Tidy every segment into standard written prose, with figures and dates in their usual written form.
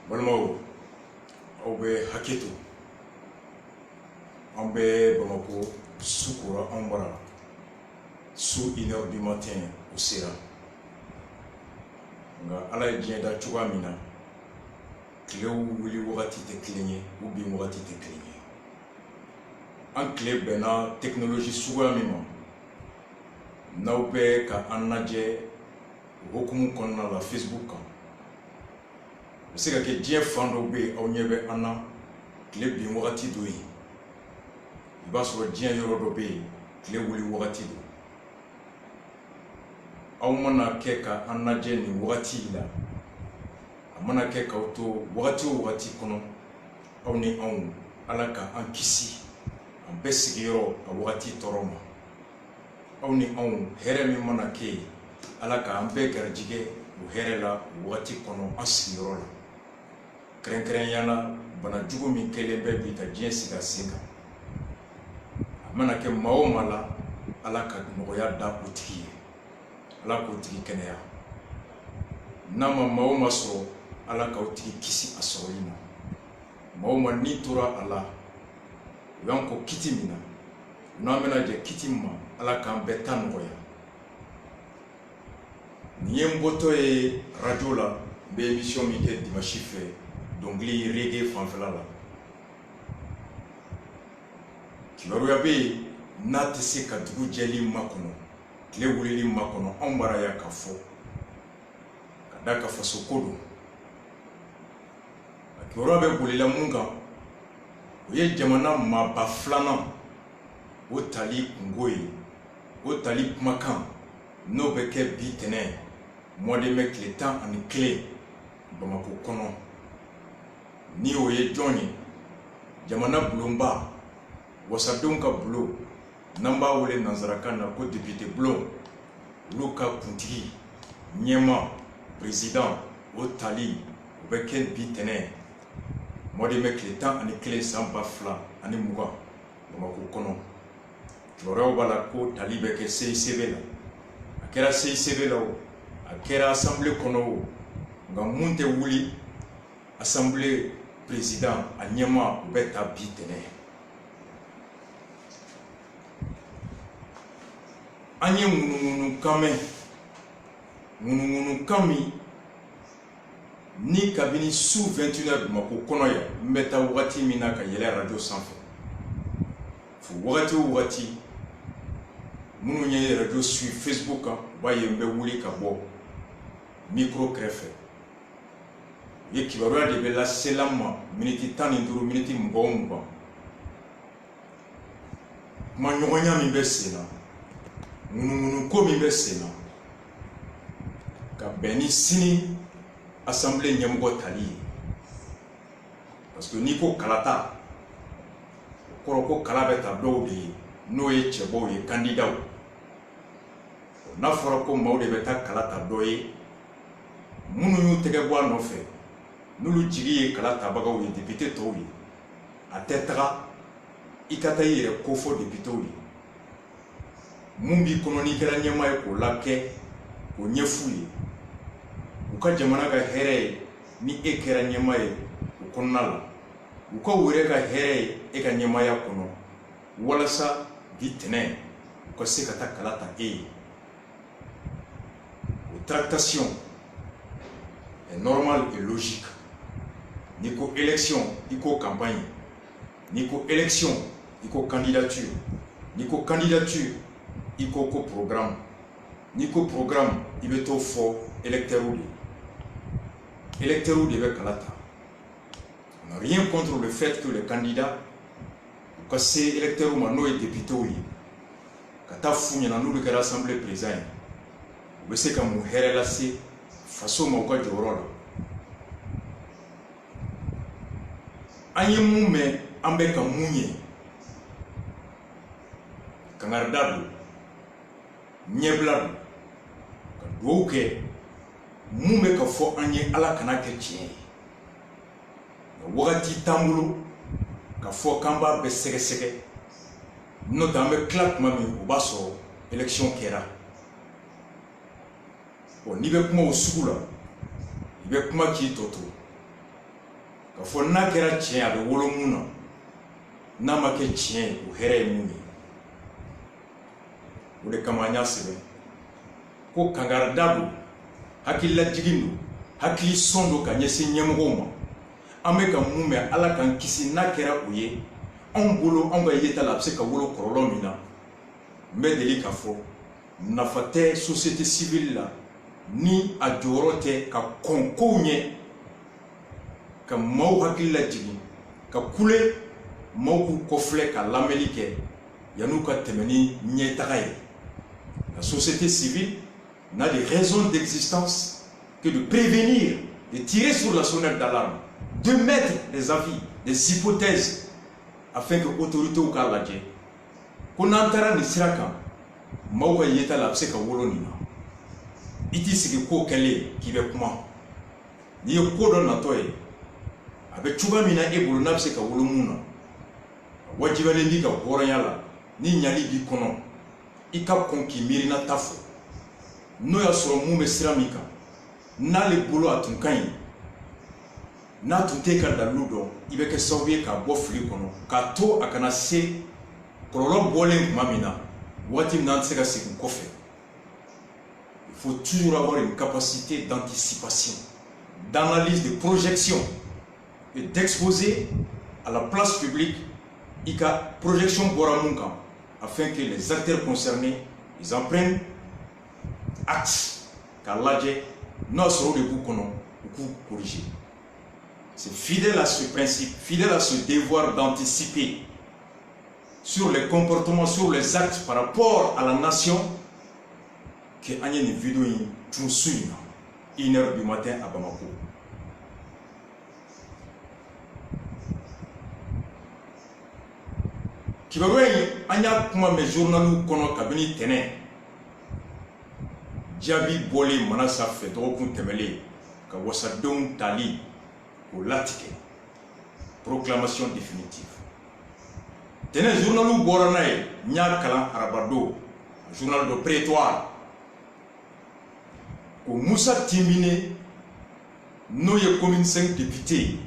Balmao, Aube Haketo, Ambe Bamako, Soukoura Ambara, sous 1h du matin au Sera. Ala Dienda Chouamina, Cléo Willy Wati te cligné, ou bien Wati te cligné. En clé bena technologie Souamima, Naube ka Anadje, Rokumu Konna la Facebook. C'est que Dieu Fandobe, Onyebe Anna, Clé Bimorati Doi. Il va sur Dieu Yorodobe, Clé Willy Wati Doi. Aumana keka Anadje ni Wati la. Amana keka auto, Wati kono, Auni Aun, Alaka Ankisi, Ambessigiro, a Wati Toroma. Auni Aun, Heremi Manake, Alaka Ambeker Jige, ou Herela, Wati kono, Assigiro. Kren yana bana jugu min kelen bɛ bi ka diɲɛ siga sen kan a mana kɛ maa o maa la ala ka nɔgɔya da o tigi ye ala k'o tigi kɛnɛya n'a ma maa o maa sɔrɔ ala k'o tigi kisi a sɔrɔli ma maa o maa n'i tora a la o y'an ko kiti min na n'an bɛna jɛ kiti ma ala k'an bɛɛ ta nɔgɔya nin ye n bɔtɔ ye radio la n bɛ émission min kɛ dimanche fɛ dongili reggae fanfɛla la kibaruya bɛ yen n'a tɛ se ka dugu jɛli makɔnɔ tile wulili makɔnɔ anw b'ara ya ka fɔ ka da ka faso ko don a kibaruya bɛ bolila mun kan o ye jamana maaba filanan o tali kungo ye o tali kumakan n'o bɛ kɛ bi tɛnɛ mois de mai tile 11 Bamako kɔnɔ ni o ye jɔn ye jamana bulonba wasadenw ka bulo n'an b'a wele nanzarakan na ko député bulon olu ka kuntigi ɲɛma président o tali o bɛ kɛ bi tɛnɛ mois de mai tile 11 san 2020 Bamako kɔnɔ kibaruyaw b'a la ko tali bɛ kɛ CICB la a kɛra CICB la o a kɛra assemblée kɔnɔ o nka mun tɛ wuli assemblée président a ɲɛma u bɛ taa bi tɛnɛ an ye ŋunuŋunukan mɛn ŋunuŋunukan min ni kabini su 21h Bamako kɔnɔ yan n bɛ taa wagati min na ka yɛlɛ radio sanfɛ fo wagati o wagati minnu ye radio sur Facebook kan u b'a ye n bɛ wuli ka bɔ micro kɛrɛfɛ ye kibaruya de bɛ lasela ma miniti 15 miniti 20 kuma ɲɔgɔnya min bɛ sen na ŋunuŋunuko min bɛ sen na ka bɛn ni sini assemblée ɲɛmɔgɔ tali ye parce que n'i ko kalata o kɔrɔ ko kala bɛ ta dɔw de ye n'o ye cɛbɔw ye candidat n'a fɔra ko maaw de bɛ taa kala ta dɔ ye minnu y'u tɛgɛ bɔ a nɔfɛ n'olu jigi ye kala tabagaw ye député tɔw ye a tɛ taga i ka taa i yɛrɛ kofɔ députéw ye mun b'i kɔnɔ n'i kɛra ɲɛmaa ye k'o lakɛ k'o ɲɛf'u ye u ka jamana ka hɛrɛ ye ni e kɛra ɲɛmaa ye o kɔnɔna la u ka wɛrɛ ka hɛrɛ ye e ka ɲɛmaaya kɔnɔ walasa bi tɛnɛ u ka se ka taa kala ta e ye o tractation est normale et logique. Ni ko élection, ni ko campagne, ni ko élection, ni ko candidature, ni ko candidature, ni ko programme, ni ko programme, il veut tout fort électeur ou électeur de Bekalata. On n'a rien contre le fait que les candidats, que c'est électeur ou mano et député ou kata founya na nulu kera assemblée président, vous savez comme muhere la c'est façon mon quoi jorola. Anye mume ambe ka munye kangardadu nyebladu ka douke mume ka fo anye ala kana ke tie wagati tambulu ka fo kamba be sege sege no dambe clap mami o baso élection kera o ni be kuma o sugula ni be kuma ki toto ka fo n'a kɛra tiɲɛ a bɛ wolo mun na n'a ma kɛ tiɲɛ ye o hɛrɛ ye mun ye o de kama an y'a sɛbɛn ko kangarida don hakililajigin don hakili sɔn don ka ɲɛsin ɲɛmɔgɔw ma an bɛ ka mun mɛn ala k'an kisi n'a kɛra o ye anw bolo anw ka yeta la a bɛ se ka wolo kɔlɔlɔ min na n bɛ deli k'a fɔ nafa tɛ société civile la ni a jɔyɔrɔ tɛ ka kɔn kow ɲɛ ka maaw hakili lajigin ka kule maaw k'u kɔfilɛ ka lamɛnni kɛ yan'u ka tɛmɛ ni ɲɛtaga ye. La société civile n'a de raison d'existence que de prévenir, de tirer sur la sonnette d'alarme, de mettre des avis, des hypothèses afin que l'autorité ou k'a lajɛ ko n'an taara nin sira kan maaw ka yeta la a bɛ se ka wolo nin na i t'i sigi ko kɛlen k'i bɛ kuma n'i ye ko dɔ natɔ ye a bɛ cogoya min na e bolo n'a bɛ se ka wolo mun na wajibiyalen b'i ka hɔrɔnya la ni ɲali b'i kɔnɔ i ka kɔn k'i miirina ta fɔ n'o y'a sɔrɔ mun bɛ sira min kan n'ale bolo a tun ka ɲi n'a tun tɛ ka dalilu dɔn i bɛ kɛ sababu ye k'a bɔ fili kɔnɔ k'a to a kana se kɔlɔlɔ bɔlen tuma min na waati min na an tɛ se ka segin kɔfɛ. Il faut toujours avoir une capacité d'anticipation, d'analyse, de projection et d'exposer à la place publique i ka projection bɔra mun kan afin que les acteurs concernés ils en prennent acte k'a lajɛ n'o y'a sɔrɔ o de b'u kɔnɔ u k'u corriger. C'est fidèle à ce principe, fidèle à ce devoir d'anticiper sur les comportements, sur les actes par rapport à la nation que an ye nin vidéo in tun su in na 1h du matin à Bamako. Kibaruya in an y'a kuma mɛn journaliw kɔnɔ kabini tɛnɛn jaabi bɔlen mana sanfɛ dɔgɔkun tɛmɛlen ka wasadenw tali k'o latigɛ proclamation définitive. Tɛnɛn journaliw bɔra n'a ye n y'a kalan arabadon journal de prétoire ko Musa Timbine n'o ye commune 5 député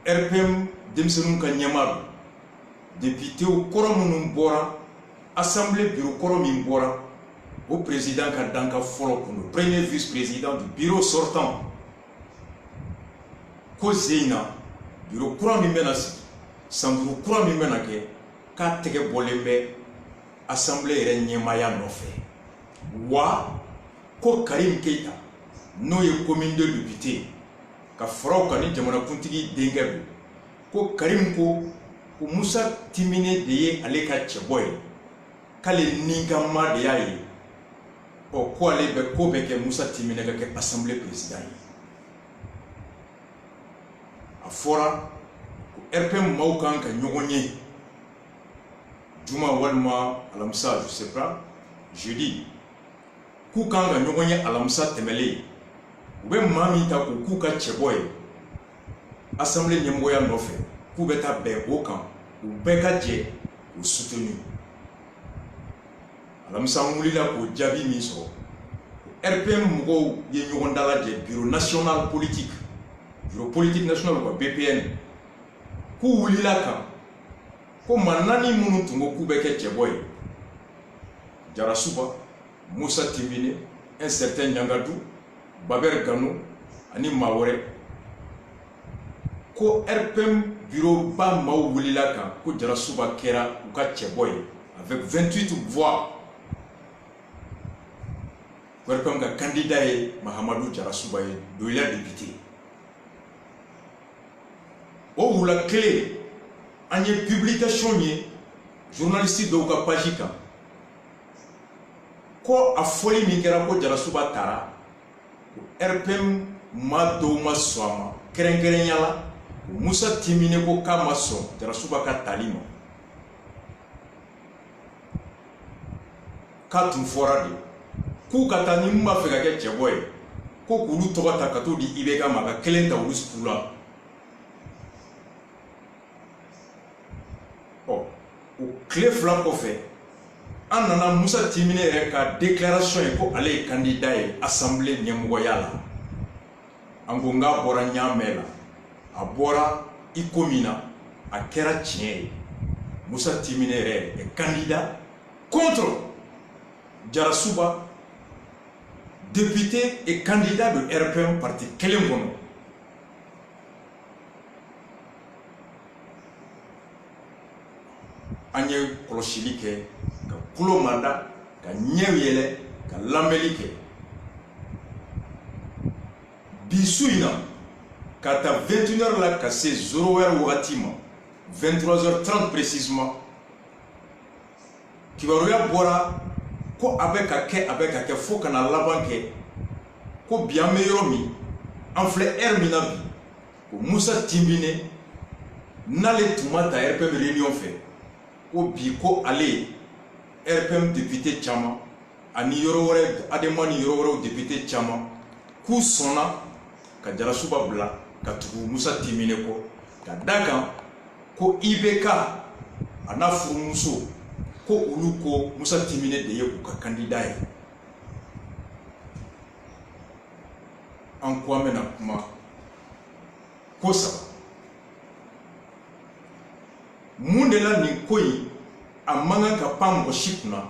RPM denmisɛnninw ka ɲɛmaa député kɔrɔ minnu bɔra assemblée bureau kɔrɔ min bɔra o président ka danka fɔlɔ kɔnɔ premier vice-président du bureau sortant ko Zeyna bureau kura min bɛna sigi sanburu kura min bɛna kɛ k'a tɛgɛ bɔlen bɛ assemblée yɛrɛ ɲɛmaaya nɔfɛ wa ko Karim Keita n'o ye commune de député ka faraw kan ni jamanakuntigi denkɛ don ko Karim ko Musa Timbine de ye ale ka cɛbɔ ye k'ale ni ka ma de y'a ye ko ale bɛ ko bɛ kɛ Musa Timbine ka kɛ assemblée président ye. A fɔra ko RPM maaw kan ka ɲɔgɔn ye juma walima alamisa je sais pas jeudi k'u kan ka ɲɔgɔn ye alamisa tɛmɛlen u bɛ maa min ta k'u k'u ka cɛbɔ ye assemblée ɲɛmɔgɔya nɔfɛ k'u bɛ taa bɛn o kan u bɛɛ ka jɛ k'u soutenu. Alamisa n wulila k'o jaabi min sɔrɔ RPM mɔgɔw ye ɲɔgɔn dalajɛ bureau national politique national quoi BPN k'u wulila kan ko maa naani minnu tun ko k'u bɛ kɛ cɛbɔ ye Jarasuba, Musa Timbine, un certain Nyangadou, Baber Gano ani maa wɛrɛ ko RPM bureau ba maaw wulila kan ko Jarasuba kɛra u ka cɛbɔ ye avec 28 voix. RPM ka candidat ye Mahamadou Jarasuba ye doyen député. O wula kelen an ye publication ye journaliste dɔw ka page kan ko a fɔli min kɛra ko Jarasuba taara ko RPM maa dɔw ma sɔn a ma kɛrɛnkɛrɛnya la ko Musa Timbine ko k'a ma sɔn Jarasuba ka tali ma k'a tun fɔra de k'u ka taa ni mun b'a fɛ ka kɛ cɛbɔ ye ko k'olu tɔgɔ ta ka t'o di IBK ma ka kelen ta olu sugu la. O tile fila kɔfɛ an nana Musa Timbine yɛrɛ ka déclaration ye ko ale ye candidat ye assemblée ɲɛmɔgɔya la an ko n k'a bɔra ɲaamɛ la a bɔra i ko min na a kɛra tiɲɛ ye. Musa Timine est candidat contre Jarasuba, député et candidat de RPM parti kelen kɔnɔ. An ye kɔlɔsili kɛ ka kulo mada ka ɲɛw yɛlɛ ka lamɛnli kɛ. Bi su in na ka ta 21h la ka se 0h wagati ma 23h30 précisément kibaruya bɔra ko a bɛ ka kɛ fo kana laban kɛ ko bi an bɛ yɔrɔ min an filɛ heure min na bi ko Musa Timine n'ale tun ma ta RPM réunion fɛ ko bi ko ale RPM député caman ani yɔrɔ wɛrɛ adema ni yɔrɔ wɛrɛw député caman k'u sɔnna ka Jarasuba bila ka tugu Musa Timine kɔ ka da kan ko IBK a n'a furumuso ko olu ko Musa Timine de ye u ka candidat ye. An ko an bɛna kuma ko saba. Mun de la nin ko in a man kan ka pan mɔgɔ si kunna,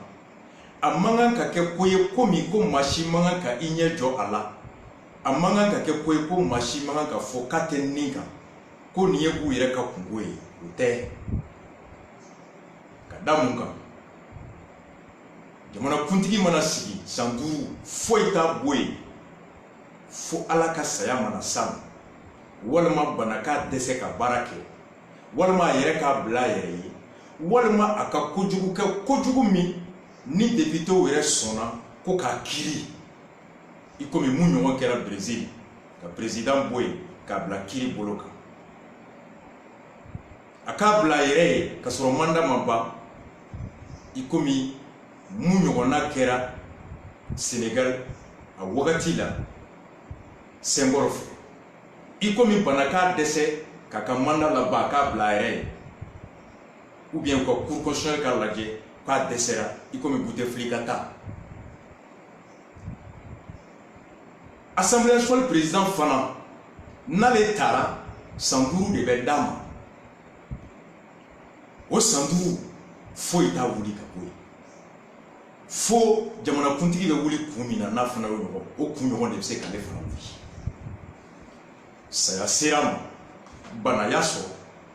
a man kan ka kɛ ko ye ko min ko maa si man kan ka i ɲɛ jɔ a la, a man kan ka kɛ ko ye ko maa si man kan ka fɔ k'a tɛ nin kan ko nin ye k'u yɛrɛ ka kungo ye. O tɛ. Ka da mun kan jamanakuntigi mana sigi san 5 foyi t'a bɔ yen fo Ala ka saya mana s'a ma, walima bana k'a dɛsɛ ka baara kɛ, walima a yɛrɛ k'a bila a yɛrɛ ye, walima a ka kojugu kɛ kojugu min ni députéw yɛrɛ sɔnna ko k'a kiri. I komi mun ɲɔgɔn kɛra Brésil ka président bɔ yen k'a bila kiri bolo kan. A k'a bila a yɛrɛ ye ka sɔrɔ mandat ma ban. I komi mun ɲɔgɔnna kɛra Sénégal a wagati la Senghor fɛ. I komi bana k'a dɛsɛ k'a ka mandat laban a k'a bila a yɛrɛ ye, ou bien ka cour constitutionnelle k'a lajɛ k'a dɛsɛra i komi Bouteflika ta. Assemblée nationale président fana n'ale taara san 5 de bɛ d'a ma. O san 5 foyi t'a wuli ka bɔ yen fo jamanakuntigi bɛ wuli kun min na n'a fana y'o ɲɔgɔn, o kun ɲɔgɔn de bɛ se k'ale fana wuli. Saya sera ma, bana y'a sɔrɔ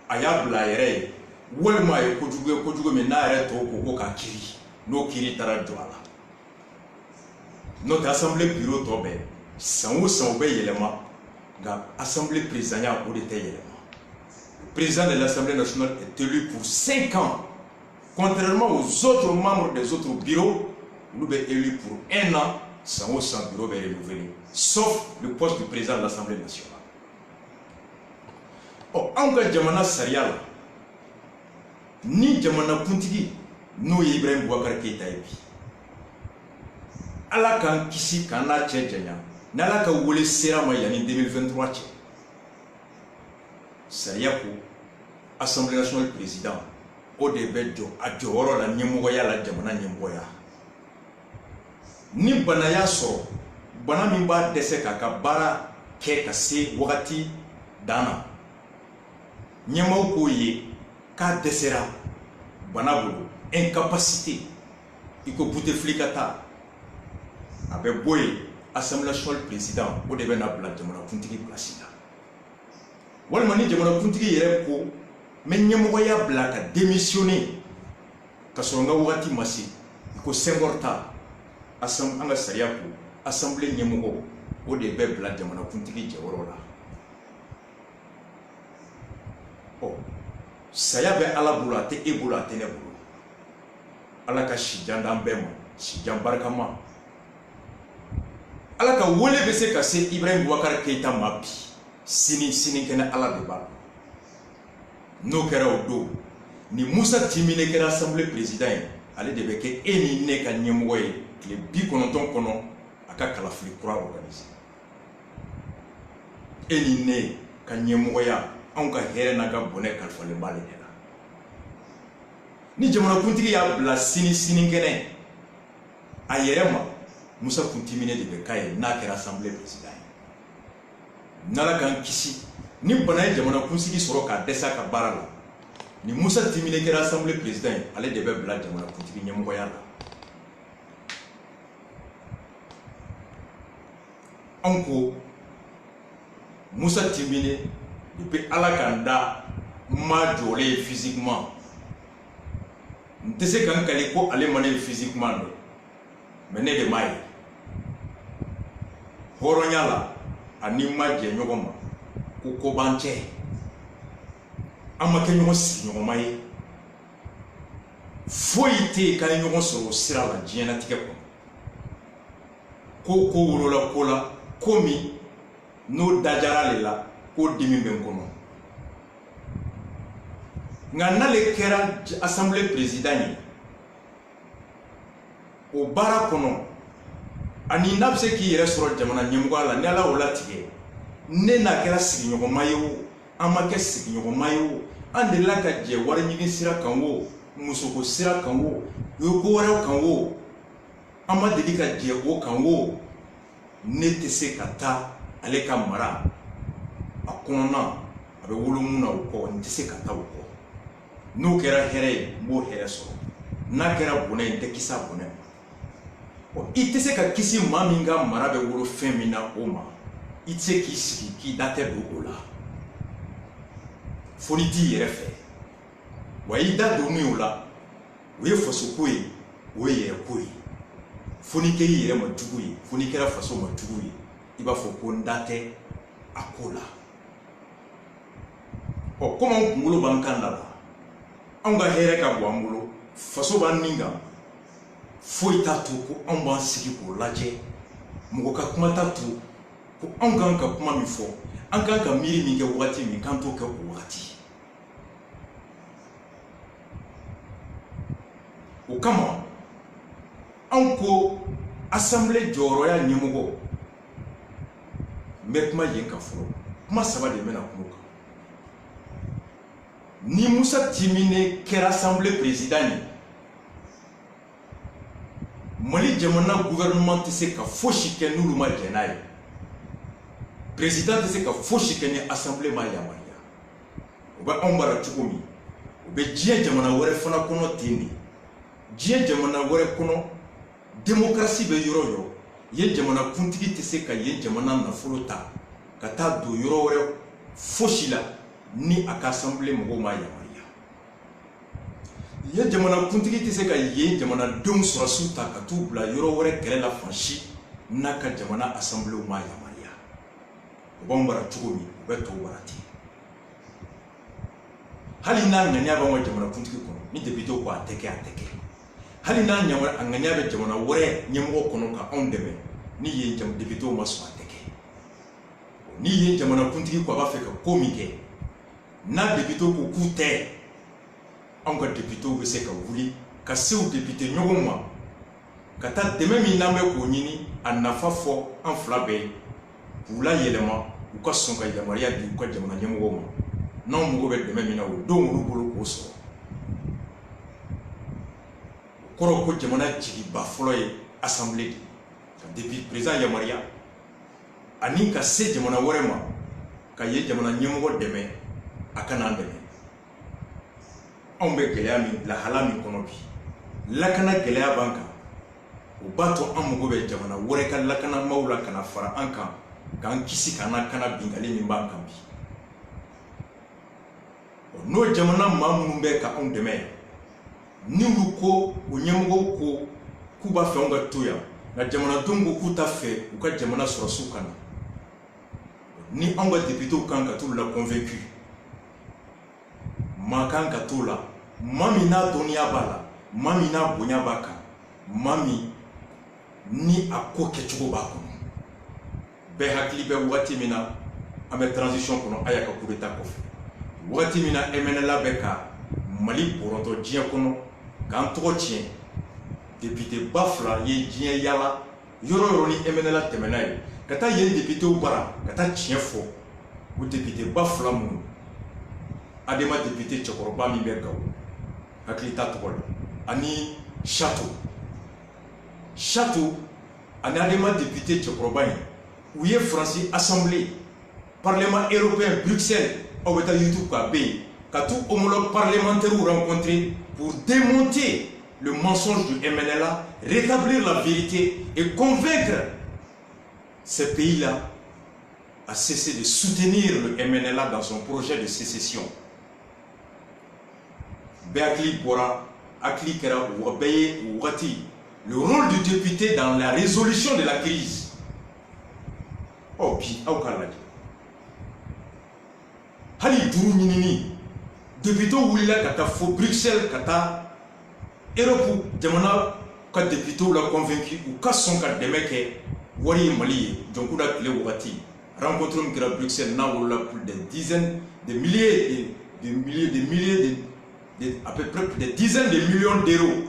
a y'a bila a yɛrɛ ye, walima a ye kojugu min n'a yɛrɛ tɔw ko k'a kiri, n'o kiri taara jɔ a la. N'o tɛ assemblée bureau tɔ bɛɛ san o san o bɛ yɛlɛma, nka assemblée présidentielle o de tɛ yɛlɛma. Le président de l'Assemblée nationale est élu pour 5 ans. Contrairement aux autres membres des autres bureaux, nous sommes élus pour 1 an, sans bureau est renouvelé, sauf le poste du président de l'Assemblée nationale. Oh, en cas de Jamana Sariya, ni Jamana Kuntigi, nous Ibrahim Boubacar Keïta ebi. Ala kan kisi kana cɛ janya, n'ala ka wele sera ma yani 2023 cɛ. Sariya ko Assemblée nationale président o de bɛ jɔ a jɔyɔrɔ la ɲɛmɔgɔya la jamana ɲɛmɔgɔya. Ni bana y'a sɔrɔ, bana min b'a dɛsɛ k'a ka baara kɛ ka se wagati dan na, ɲɛmɔgɔ k'o ye k'a dɛsɛra bana bolo, incapacité, i ko Bouteflika ta, a bɛ bɔ yen Assemblée nationale président o de bɛ na bila jamanakuntigi place la. Walima ni jamanakuntigi yɛrɛ ko mɛ ɲɛmɔgɔya bila ka démissionner ka sɔrɔ n ka wagati ma se, i ko Senghor ta, an ka sariya ko assemblée ɲɛmɔgɔ o de bɛ bila jamanakuntigi jɔyɔrɔ la. Ɔ saya bɛ Ala bolo, a tɛ e bolo, a tɛ ne bolo. Ala ka sijan d'an bɛɛ ma, sijan barikama. Ala ka wele bɛ se ka se Ibrahim Boubacar Keïta ma bi, sinikɛnɛ Ala de b'a dɔn. N'o kɛra o don ni Musa Timine kɛra assemblée président ye, ale de bɛ kɛ e ni ne ka ɲɛmɔgɔ ye tile 90 kɔnɔ a ka kalafili kura organiser. E ni ne ka ɲɛmɔgɔya, anw ka hɛrɛ n'a ka bonheur kalifalen b'ale de la. Ni jamanakuntigi y'a bila sinikɛnɛ a yɛrɛ ma, Musa Timine de bɛ k'a ye n'a kɛra assemblée président ye. N'Ala k'an kisi ni bana ye jamana kunsigi sɔrɔ k'a dɛsɛ a ka baara la ni Musa Timine kɛra assemblée président ye ale de bɛ bila jamana kuntigi ɲɛmɔgɔya la. Anw ko Musa Timine depuis ala k'an da ma jɔlen physiquement n tɛ se k'an kali ko ale ma ne physiquement dɛ mais ne de m'a ye hɔrɔnya la ani ma jɛ ɲɔgɔn ma ko b'an cɛ an ma kɛ ɲɔgɔn sigiɲɔgɔnma ye foyi tɛ yen k'an ye ɲɔgɔn sɔrɔ o sira la diɲɛlatigɛ kɔnɔ ko wolola ko la ko min n'o dajara le la ko dimi bɛ n kɔnɔ nka n'ale kɛra assemblée président ye o baara kɔnɔ ani n'a bɛ se k'i yɛrɛ sɔrɔ jamana ɲɛmɔgɔya la ni ala y'o latigɛ ne n'a kɛra sigiɲɔgɔnma ye o an ma kɛ sigiɲɔgɔnma ye o an delila ka jɛ wari ɲini sira kan o musoko sira kan o ko wɛrɛw kan o an ma deli ka jɛ o kan o ne tɛ se ka taa ale ka mara a kɔnɔna a bɛ wolo mun na o kɔ n tɛ se ka taa o kɔ n'o kɛra hɛrɛ ye n b'o hɛrɛ sɔrɔ n'a kɛra bonɛ ye n tɛ kisi a bonɛ ma i tɛ se ka kisi maa min ka mara bɛ wolo fɛn min na o ma i tɛ se k'i sigi k'i da tɛ don o la fo ni t'i yɛrɛ fɛ wa i da don min o la o ye faso ko ye o ye yɛrɛ ko ye fo ni kɛra i yɛrɛ ma jugu ye fo ni kɛra faso ma jugu ye i b'a fɔ ko n da tɛ a ko la komi an kunkolo b'an kan da la anw ka hɛrɛ ka bon an bolo faso b'an nin kan foyi t'a to ko anw b'an sigi k'o lajɛ mɔgɔ ka kuma t'a to ko anw kan ka kuma min fɔ an kan ka miiri min kɛ wagati min k'an t'o kɛ o wagati o kama anw ko assemblée jɔyɔrɔya ɲɛmɔgɔ n bɛ kuma yen kan fɔlɔ kuma saba de bɛna kuma kan ni Musa Timine kɛra assemblée président ye Mali jamana gouvernement tɛ se ka fosi kɛ n'olu ma jɛ n'a ye président tɛ se ka fosi kɛ ni assemblée ma yamaruya o bɛ anw mara cogo min o bɛ diɲɛ jamana wɛrɛ fana kɔnɔ ten de diɲɛ jamana wɛrɛ kɔnɔ démocratie bɛ yɔrɔ yɔrɔ yen jamana kuntigi tɛ se ka yen jamana nafolo ta ka taa don yɔrɔ wɛrɛ fosi la ni a ka assemblée mɔgɔw ma yamaruya yen jamana kuntigi tɛ se ka yen jamanadenw sɔrɔsiw ta ka t'u bila yɔrɔ wɛrɛ kɛlɛ la fan si n'a ka jamana assemblée ma yamaruya o b'anw mara cogo min o bɛ tɔw mara ten hali n'a ŋaniya b'anw ka jamana kuntigi kɔnɔ ni député ko a tɛ kɛ a tɛ kɛ hali n'a ŋaniya bɛ jamana wɛrɛ ɲɛmɔgɔ kɔnɔ ka anw dɛmɛ ni yen député ma sɔn a tɛ kɛ ni yen jamana kuntigi ko a b'a fɛ ka ko min kɛ n'a député ko k'u tɛ anw ka député bɛ se ka wuli ka se u député ɲɔgɔn ma ka taa dɛmɛ min n'an bɛ k'o ɲini a nafa fɔ an fila bɛɛ ye k'u la yɛlɛma u ka sɔn ka yamaruya di u ka jamana ɲɛmɔgɔw ma n'anw mago bɛ dɛmɛ min na o don olu bolo k'o sɔrɔ o kɔrɔ ko jamana jigiba fɔlɔ ye assemblée de ka depuis président yamaruya ani ka se jamana wɛrɛ ma ka ye jamana ɲɛmɔgɔ dɛmɛ a ka n'an dɛmɛ anw bɛ gɛlɛya min lahala min kɔnɔ bi lakana gɛlɛya b'an kan o b'a to an mago bɛ jamana wɛrɛ ka lakanamaw la kana fara an kan k'an kisi k'an lakana bingali min b'an kan bi n'o jamana maa minnu bɛ ka anw dɛmɛ ni olu ko o ɲɛmɔgɔw ko k'u b'a fɛ anw ka to yan nka jamanadenw ko k'u t'a fɛ u ka jamana sɔrɔsiw ka na ni anw ka députés kan ka t'u la convaincu maa kan ka t'o la maa min n'a dɔnniya b'a la maa min n'a bonya b'a kan maa min ni a ko kɛcogo b'a kɔnɔ bɛɛ hakili bɛ wagati min na an bɛ transition kɔnɔ a y'a ka coup d'état kɔfɛ wagati min na MNLA bɛ ka Mali bɔrɔntɔ diɲɛ kɔnɔ k'an tɔgɔ tiɲɛ député ba fila ye diɲɛ yala yɔrɔ yɔrɔ ni MNLA tɛmɛna ye ka taa yen député bara ka taa tiɲɛ fɔ o député ba fila minnu adema député cɛkɔrɔba min bɛ Gawo hakili t'a tɔgɔ la ani Chateau ani adema député cɛkɔrɔba in u ye Faransi assemblée Parlement européen, Bruxelles, au YouTube, quand tout homologue parlementaire ou rencontré pour démonter le mensonge du MNLA, rétablir la vérité et convaincre ces pays-là à cesser de soutenir le MNLA dans son projet de sécession. Béakli Bora, Akli Kera, Wabeye, Wati, le rôle du député dans la résolution de la crise. Oh, puis, Aoukaladi. Hali Dourou Ninini, député Willa Kata Fo Bruxelles Kata, Europe, Jamana, Kat député l'a convaincu, ou Kasson Kat Demeke, Wari Mali, Djonkouda Kile Wati, rencontre à Bruxelles, n'a plus de dizaines de milliers, à peu près des dizaines de millions d'euros.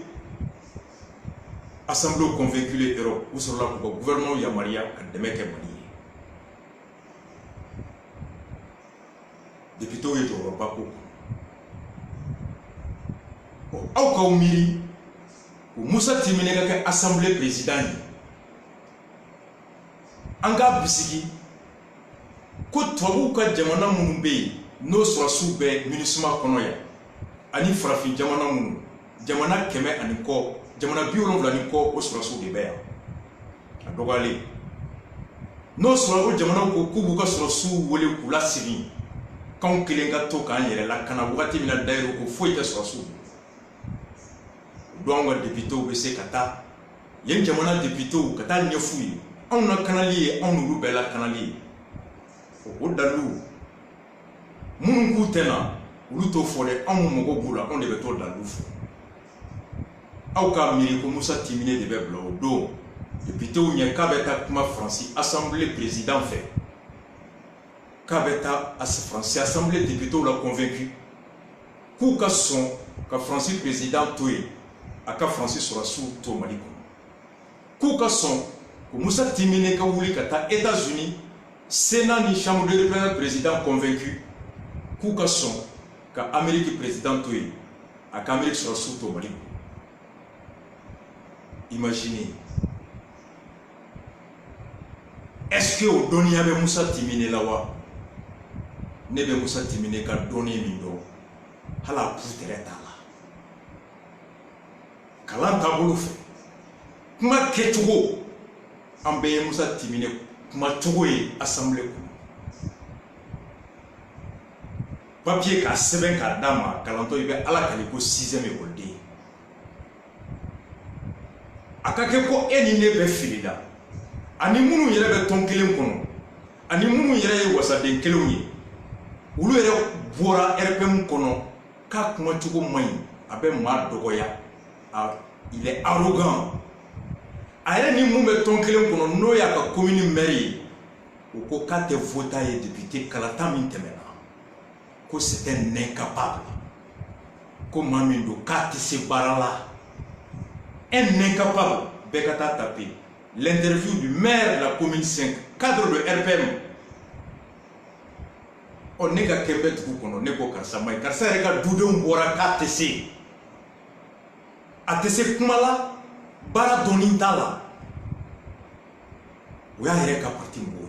Assemblée convaincue les Europe, où sera le gouvernement Yamaria, Demeke Mali. Député est au Robako. Au Kaumiri, où Moussa Timinega est assemblée présidente. Anga Bisiki, ko tubabu ka jamana minnu bɛ yen n'o sɔrɔsiw bɛ MINUSMA kɔnɔ yan ani farafin jamana minnu jamana 100 ani kɔ jamana 70 ani kɔ o sɔrɔsiw de bɛ yan a dɔgɔyalen n'o sɔrɔ o jamana ko k'u b'u ka sɔrɔsiw wele k'u lasegin k'anw kelen ka to k'an yɛrɛ lakana wagati min na dayɛrɛ ko foyi tɛ sɔrɔsiw don anw ka députéw bɛ se ka taa yen jamana députéw ka taa ɲɛf'u ye anw na kanali ye anw n'olu bɛɛ la kanali ye o dalu minnu k'u tɛ na olu t'o fɔ dɛ anw mago b'u la anw de bɛ t'o dalu fɔ aw k'a miiri ko Musa Timine de bɛ bila o don députéw ɲɛ k'a bɛ taa kuma Faransi assemblée président fɛ k'a bɛ taa Faransi assemblée députéw la convaincu k'u ka sɔn ka Faransi président to yen a ka Faransi sɔrɔsiw to Mali kɔnɔ k'u ka sɔn ko Musa Timine ka wuli ka taa États-Unis Sénat ni Chambre de représentants président convaincu k'u ka sɔn ka Amérique président to yen a ka Amérique sɔrɔsiw to Mali kɔnɔ. Imaginez, est-ce que au dɔnniya bɛ Musa Timine la wa? Ne bɛ Musa Timine ka dɔnni min dɔn hali a puutɛrɛ t'a la kalan taabolo fɛ kuma kɛcogo an bɛɛ ye Musa Timine kuma cogo ye assemblée kɔnɔ papier k'a sɛbɛn k'a d'a ma kalantɔ i bɛ Ala kali ko 6e écoleden a ka kɛ ko e ni ne bɛ fili la ani minnu yɛrɛ bɛ tɔn kelen kɔnɔ ani minnu yɛrɛ ye wasaden kelenw ye olu yɛrɛ bɔra RPM kɔnɔ k'a kuma cogo man ɲi a bɛ maa dɔgɔya il est arrogant a yɛrɛ ni mun bɛ tɔn kelen kɔnɔ n'o y'a ka commune maire ye o ko k'a tɛ vota ye député kalata min tɛmɛna ko c'est un incapable ko maa min don k'a tɛ se baara la un incapable bɛɛ ka taa taper l'interview du maire de la commune 5 cadre de RPM ɔ ne ka kɛ bɛ dugu kɔnɔ ne ko karisa ma ɲi karisa yɛrɛ ka dudenw bɔra k'a tɛ se a tɛ se kuma la baara dɔnni t'a la o y'a yɛrɛ ka parti mɔgɔw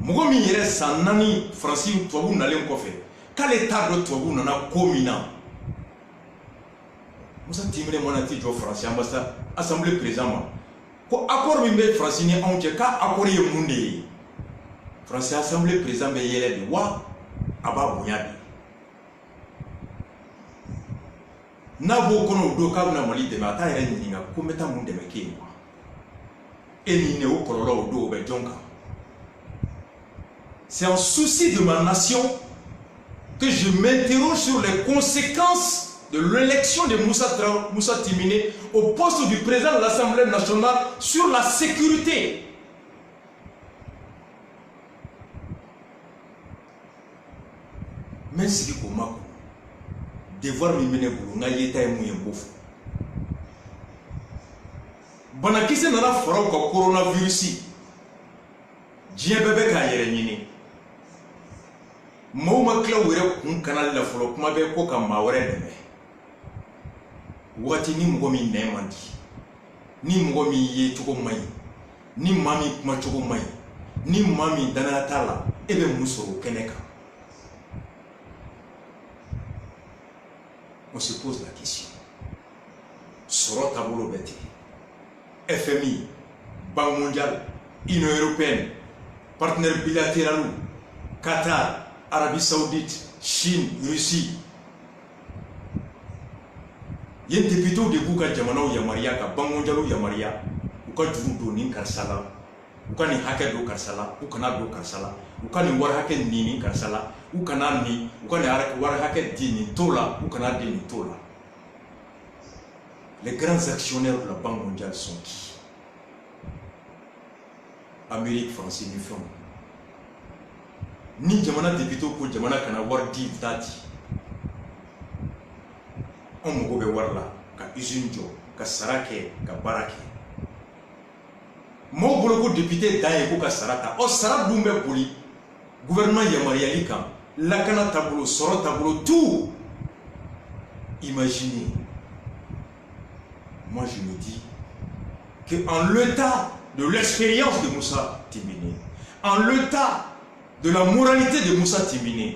ye mɔgɔ min yɛrɛ san 4 Faransi tubabu nalen kɔfɛ k'ale t'a dɔn tubabu nana ko min na Musa Timine mana ti jɔ Faransi ambassade assemblée président ma ko accord min bɛ Faransi ni anw cɛ k'a accord ye mun de ye Faransi assemblée président bɛ yɛlɛ de wa a b'a bonya de n'a b'o kɔnɔ o don k'a bɛna Mali dɛmɛ a t'a yɛrɛ ɲininka ko n bɛ taa mun dɛmɛ k'e ye wa e ni ne o kɔlɔlɔ o don o bɛ jɔn kan c'est en souci de ma nation que je m'interroge sur les conséquences de l'élection de Musa Timine au poste du président de l'Assemblée nationale sur la sécurité. Mais si vous m'avez devoir me mener pour nga yeta e mu yembo bana kise nana faraw ka coronavirus diɲɛ bɛɛ bɛ k'a yɛrɛ ɲini maaw ma tila u yɛrɛ kun kanali la fɔlɔ kuma bɛ ko ka maa wɛrɛ dɛmɛ wagati ni mɔgɔ min nɛn man di ni mɔgɔ min ye cogo man ɲi ni mami kuma cogo mai ni mami danaya t'a la e bɛ mun sɔrɔ o kɛnɛ kan. On se pose la question. Sɔrɔ taabolo bɛ ten. FMI, Banque mondiale, Union européenne, partenaires bilatéraux, Qatar, Arabie Saoudite, Chine, Russie. Il y a des députés de Bouka Djamana ou Yamaria, Banque mondiale ou Yamaria, ou quand tu veux donner Karsala, ou quand il y a Hakedo Karsala, ou quand il y a Karsala, ou quand il y a Warhaken Nini Karsala, ou quand il y a Warhaken Dini Tola, ou quand il y a Dini Tola. Les grands actionnaires de la Banque mondiale sont qui? Amérique, France, ni France. Ni Djamana député pour Djamana kana war di tati. On mo be war la ka usine jo, ka sarake, ka barake. Mo bolo ko député daye ko ka sarata. O sarat dumbe boli. Gouvernement yamariali kan, lakana tabolo, soro tabolo tout. Imaginez. Moi je me dis que en l'état de l'expérience de Moussa Timbine, en l'état de la moralité de Moussa Timbine,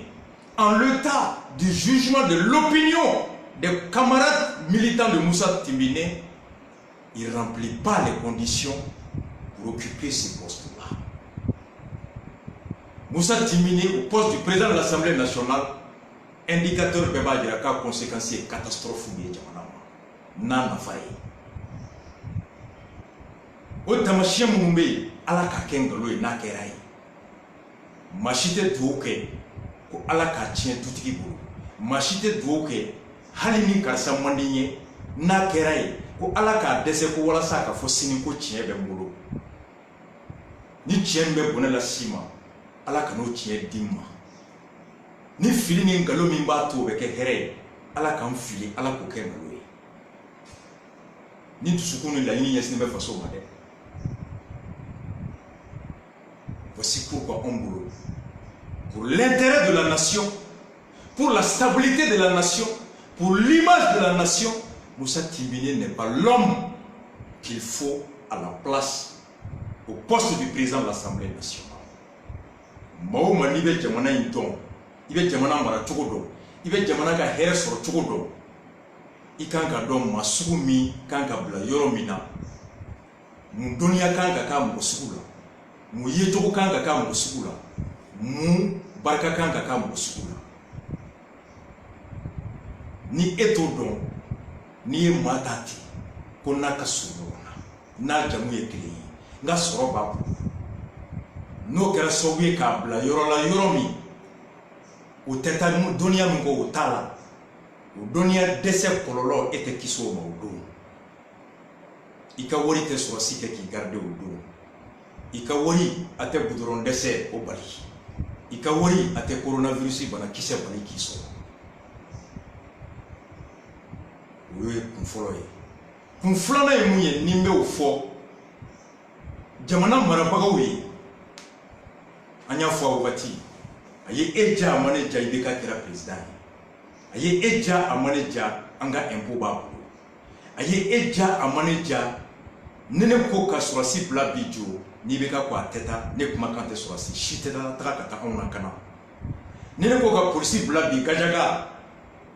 en l'état du jugement de l'opinion des camarades militants de Moussa Timbine, il ne remplit pas les conditions pour occuper ces postes-là. Moussa Timbine, au poste du président de l'Assemblée nationale, indicateur Beba Diraka, conséquence et catastrophe ou bien Nana Faye. O tamasiyɛ minnu bɛ yen ala k'a kɛ ngalon ye n'a kɛra ye maa si tɛ dugawu kɛ ko ala k'a tiɲɛ dutigi bolo maa si tɛ dugawu kɛ hali ni karisa man di n ye n'a kɛra ye ko ala k'a dɛsɛ ko walasa ka fɔ sini ko tiɲɛ bɛ n bolo ni tiɲɛ min bɛ bɔnɛ la si ma ala ka n'o tiɲɛ di n ma ni fili ni ngalon min b'a to o bɛ kɛ hɛrɛ ye ala k'an fili ala k'o kɛ ngalon ye ni dusukun ni laɲini ɲɛsinnen bɛ faso ma dɛ. Voici pourquoi on boulot. Pour l'intérêt de la nation, pour la stabilité de la nation, pour l'image de la nation, Moussa Timbine n'est pas l'homme qu'il faut à la place, au poste du président de l'Assemblée nationale. Maouma ni be jamana inton, il be jamana mara chogodo, il be jamana ka hɛrɛ sɔrɔ chogodo. I kan ka dɔn maa sugu min kan ka bila yɔrɔ min na, mun dɔnniya kan ka k'a mɔgɔ sugu la. Mu yejogo kan ka k'a mɔgɔ sugu la mu barika kan ka k'a mɔgɔ sugu la ni e t'o dɔn n'i ye maa ta ten ko n'a ka surun ɲɔgɔn na n'a jamu ye kelen ye n ka sɔrɔ b'a bolo n'o kɛra sababu ye k'a bila yɔrɔ la yɔrɔ min o tɛ taa dɔnniya min kɔ o t'a la o dɔnniya dɛsɛ kɔlɔlɔ e tɛ kisi o ma o don i ka wari tɛ sɔrɔsi kɛ k'i garder o don. I ka wari a tɛ goudron dɛsɛ o bali i ka wari a tɛ coronavirus bana kisɛ bali k'i sɔrɔ o ye kun fɔlɔ ye kun filanan ye mun ye ni n bɛ o fɔ jamana marabagaw ye an y'a fɔ a wagati a ye e ja a ma ne ja i bɛ ka kɛra président ye a ye e ja a ma ne ja an ka impôt b'a bolo a ye e ja a ma ne ja ne ko ka sɔrɔsi bila bi jo n'i bɛ ka ko a tɛ taa ne kumakan tɛ sɔrɔsi si tɛ taga ka taa anw na kana ne ko ka polisi bila bi gajaga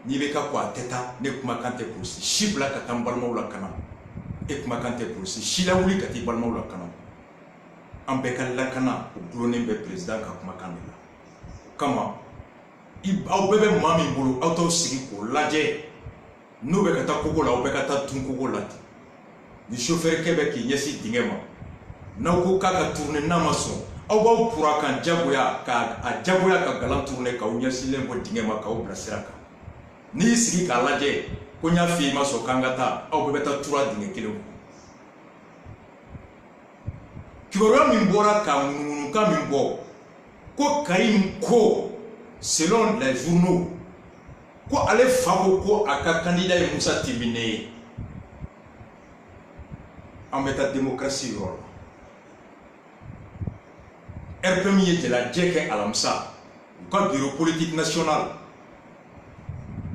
n'i bɛ ka ko a tɛ taa ne kumakan tɛ polisi si bila ka taa n balimaw la kana e kumakan tɛ polisi si la wuli ka taa i balimaw la kana an bɛɛ ka lakana o gulonnen bɛ président ka kumakan de la o kama aw bɛɛ bɛ maa min bolo aw t'aw sigi k'o lajɛ n'u bɛ ka taa kogo la aw bɛɛ ka taa tun kogo la ten ni chauffeur kɛ bɛ k'i ɲɛsin dingɛ ma n'aw ko k'a ka tourner n'a ma sɔn aw b'aw pura kan jagoya k'a jagoya ka galan tourner k'aw ɲɛsinlen bɔ dingɛ ma k'aw bila sira kan n'i y'i sigi k'a lajɛ ko n y'a f'i ye i ma sɔn k'an ka taa aw bɛɛ bɛ taa tura dingɛ kelen kɔnɔ kibaruya min bɔra ka ŋunuŋunukan min bɔ ko Karim ko selon les journaux ko ale fa ko a ka candidat ye Moussa Timbine ye an bɛ taa démocratie yɔrɔ la RPM ye jalajɛ kɛ alamisa u ka bureau politique national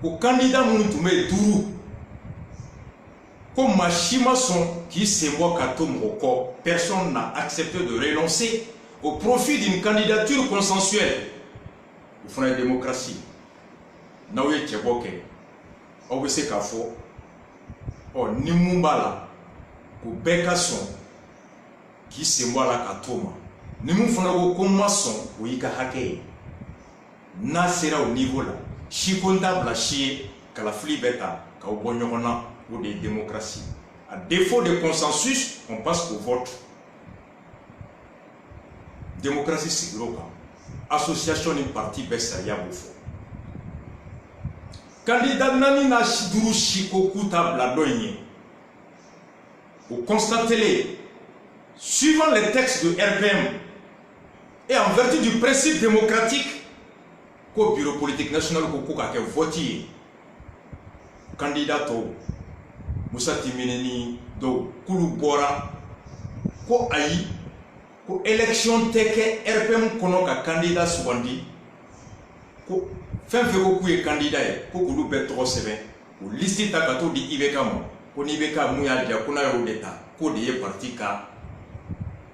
o candidat minnu tun bɛ yen 5 Comme Machima son qui se voit qu'à tout corps, personne n'a accepté de renoncer au profit d'une candidature consensuelle. Vous faites la démocratie. Nous y sommes on veut se kafo. Oh, ni mumbala ou beka son qui se voit là qu'à tout. Ni mufana ko comme son ou yika hake. Na sera au niveau là. Si comptable chier que la fli beta ka obonyona ou des démocraties. À défaut de consensus, on passe au vote. Démocratie c'est gros. Association d'une partie Bessaria Boufo. Candidat Nani na Shiduru Shiko Kuta Bladogne. Vous constatez-les, suivant les textes de RPM et en vertu du principe démocratique, qu'au bureau politique national a voté candidat Moussa Timineni do Kouloubora, ko ayi, ko élection teke RPM kono ka candidat soubandi, ko fin fait ko est candidat, ko Koulou bet 3 ou liste takato di Ibeka mo, ko ni Ibeka mouya dia ko na yo d'État, ko de parti ka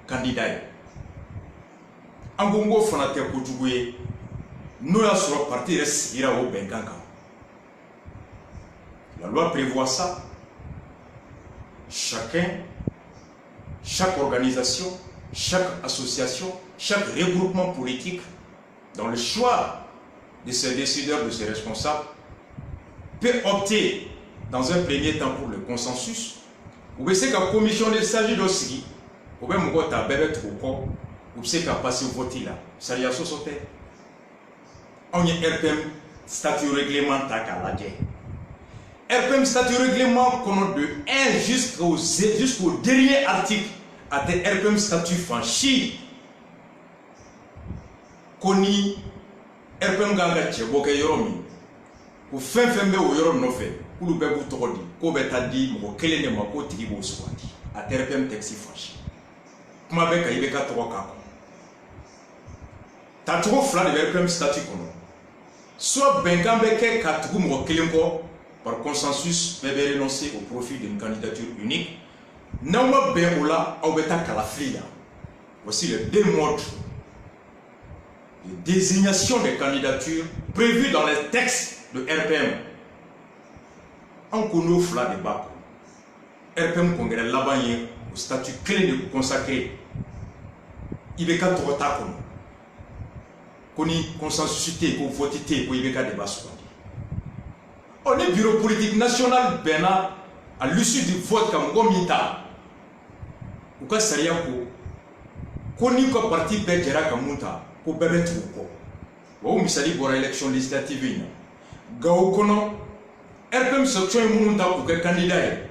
candidat. Angongo fana te ko juguye, no ya sur parti res ira au Benkanka. La loi prévoit ça. Chaque organisation, chaque association, chaque regroupement politique, dans le choix de ses décideurs, de ses responsables, peut opter dans un premier temps pour le consensus. Ou bien c'est que la commission de s'agit aussi, ou bien mon gars bébé trop, ou c'est qu'à passer au vote là, ça y a sauté. On y a RPM statut réglementaire à la guerre. RPM statut règlement de 1 jusqu'au dernier article à des RPM statut franchi. Koni RPM ganga tcheboke yoromi. Ou fin be o yorom no fait. Ou le bebu tokodi. Ko beta di mo kele ne mako tigi bo swati. À RPM texte franchi. Kuma beka ibeka toka. Ta trop fla de RPM statut kono. Soit bengambe ke katugu mo kele ko par consensus, peut renoncer au profit d'une candidature unique. Nama Bemoula, Aubeta Kalaflia. Voici les deux modes de désignation des candidatures prévues dans les textes de RPM. En Kono Fla de Bako, RPM Congrès Labanye, au statut clé de consacré. Ibeka Torotakono. Koni consensusité pour voter pour Ibeka de Basso. On est bureau politique national Bena à l'issue du vote comme Gomita. Ou quoi Saria ko ni ko parti Bejera Kamunta ko bébé tout ko. Misali pour élection législative. Gao kono RPM section Munta pour que candidat.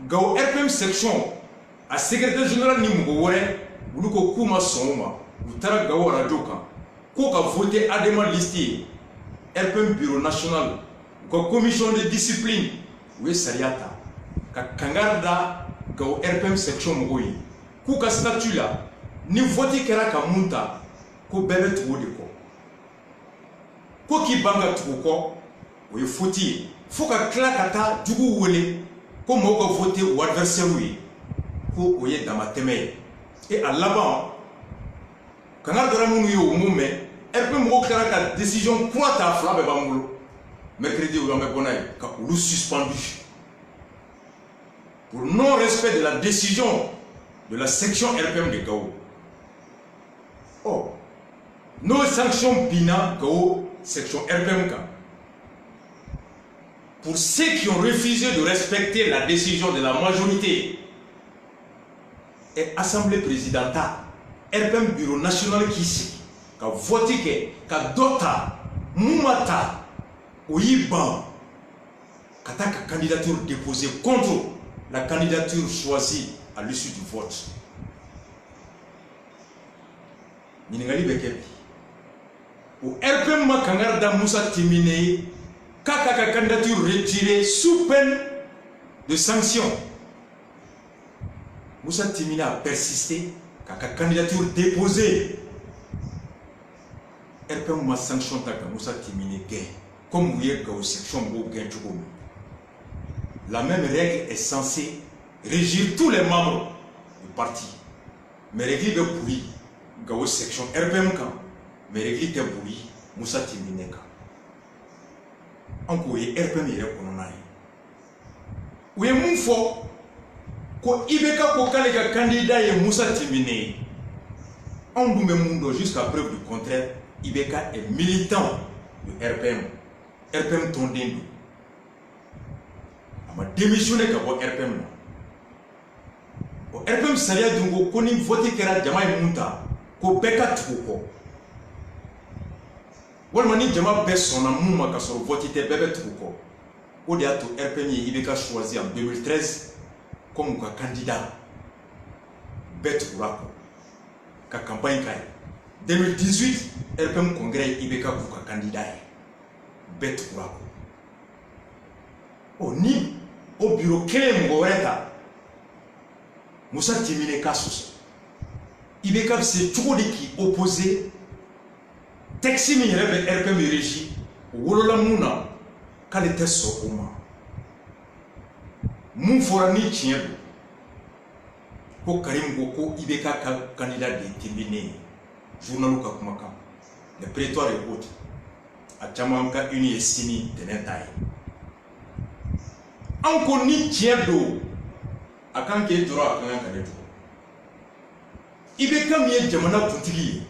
Gao RPM section à secrétaire général ni Mugore ou ko kuma soma ou tara gao radio ka ko ka voter à des listés. RPM bureau national la commission de discipline, oui, Sariata, Kangarda, Gao RPM section Mogoyi, Kouka statut là, ni voté Keraka Munta, Ko bébé tout de quoi. Ko ki banga tout quoi, oui, faut-il, faut que Klakata, du coup, Ko Mogo voté ou adversaire, oui, Ko Oye Damateme. Et à l'avant, Kangarda Mouye au moment, RPM Mogo Keraka décision quoi ta flamme Bamoulo. Mercredi ou le suspendu pour non-respect de la décision de la section RPM de Gao. Oh, nos sanctions Bina Gao, section RPM. Pour ceux qui ont refusé de respecter la décision de la majorité et Assemblée présidentielle, RPM Bureau national qui ici, qui a voté, qui a dota, Moumata, Ouiban, la candidature déposée contre la candidature choisie à l'issue du vote. Ningali Bekebi. Au RPM Makangarda Moussa Timine, Kaka candidature retirée sous peine de sanction. Moussa Timine a persisté, Kaka candidature déposée. RPM m'a sanctionné Moussa Timine gain. Comme vous voyez que section go gain tout. la même règle est censée régir tous les membres du parti. Mais règle est pourrie, gawo section RPM kan, mais règle est pourrie, Moussa Timine kan. Encore RPM est reconnu. Ou est mon fort, ko Ibeka ko kalega candidat est Moussa Timine. On nous met jusqu'à preuve du contraire, Ibeka est militant de RPM. RPM tondendo. A démissionné de RPM. RPM saria dungo koni voté kera jama munta ko beka tuko. Walma ni jama be sonna muma ka so voté te bebe tuko. O de ato RPM Ibeka choisi en 2013 comme candidat. Bet Urako. Ka campagne kay. 2018 RPM congrès Ibeka ko candidat. Bet Urako. O ni au bureau kele mgoreta Moussa Timine Kassos Ibeka c'est tout qui opposé texte mi rebe RPM régi wolola muna kale tesso uma mun fora ni tien ko Karim Goko Ibeka ka candidat de Timine journalu ka kumaka le prétoire et autres a chamanka uni estini tenentai encore ni tiedo akan ke joro akan kan eto Ibeka mi jamana kuntigi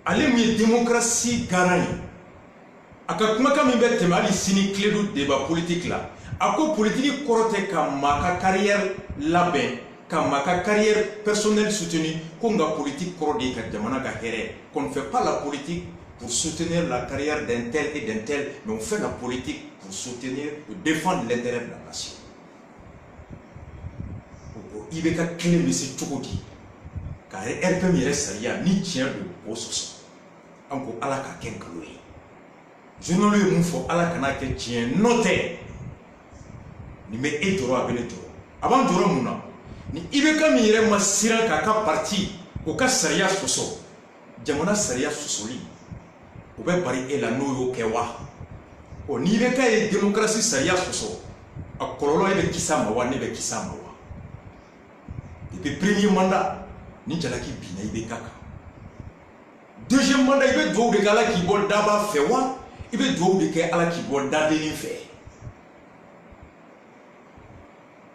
ale mi démocratie garay aka kuma kam be temali sini clé du débat politique là ako politique korote ka maka carrière labé ka maka carrière personnelle soutenue konga politique korode ka jamana ka here qu'on ne fait pas la politique pour soutenir la carrière d'un tel et d'un tel, mais on fait la politique pour soutenir, pour défendre l'intérêt de la nation. Ibeka clé mais c'est tout dit. Car RPM il reste ni tient de poste. Encore à la kaken kaloui. Je ne lui ai pas à la kanake tient noté. Ni me etoro à beneto. Avant de remuna, ni Ibeka mi ire masira kaka parti au cas saria soso. Jamona saria sosoli. Ou bien Paris et la Noyo Kewa. O ni Ibeka et démocratie saria soso. A kololo ebe kisama nebe kisama wa. Depuis premier mandat, ni jalaki bina Ibeka. Deuxième mandat, il doit de gala qui bol d'aba fewa, il doit de ke ala qui bol d'adeni fe.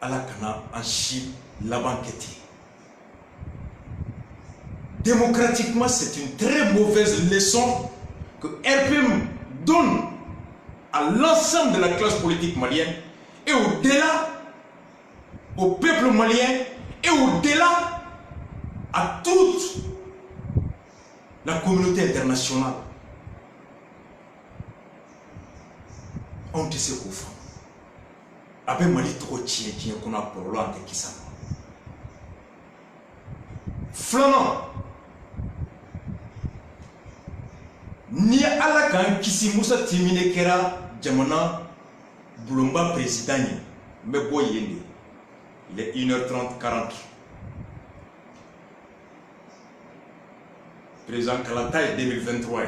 Ala kana en Chine la banquette. Démocratiquement, c'est une très mauvaise leçon que RPM donne à l'ensemble de la classe politique malienne et au-delà au peuple malien et au-delà à toute la communauté internationale. On te sait qu'au fond, avec Mali trop tient qu'on a pour l'an de qui ça. Flanant. Ni ala kan kisi Moussa Timine kera jamana Bulumba président mais boyende. Il est 1h30 40. Président Kalataï 2023.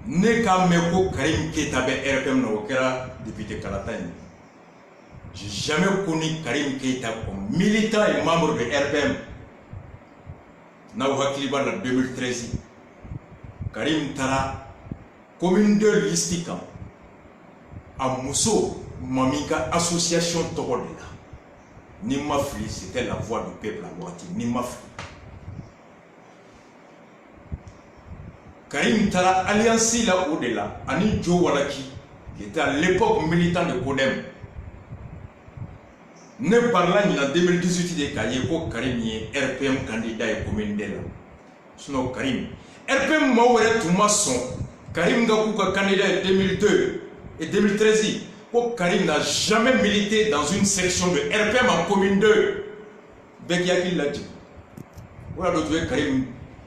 Ne ka meko Karim Keita be RPM no kera député Kalataï. J'ai jamais connu Karim Keita comme militant et membre de RPM. Naou Hakiliba en 2013. Karim Tara, commune de Listika, à Mousso, Mamika, association Torodela. Nimafli, c'était la voix du peuple à Ouati. Nimafli. Karim Tara, alliance là au-delà, Ani Joe Walaki, qui était à l'époque militant de Kodem. Ne parlant en 2018 de Kayeko Karim est RPM candidat et commune de là. Sinon Karim. RPM Mawere Toumasson. Karim Gakouka candidat en 2002 et 2013. Pour Karim n'a jamais milité dans une section de RPM en commune 2. Bekiaki l'a dit. Voilà d'autres Karim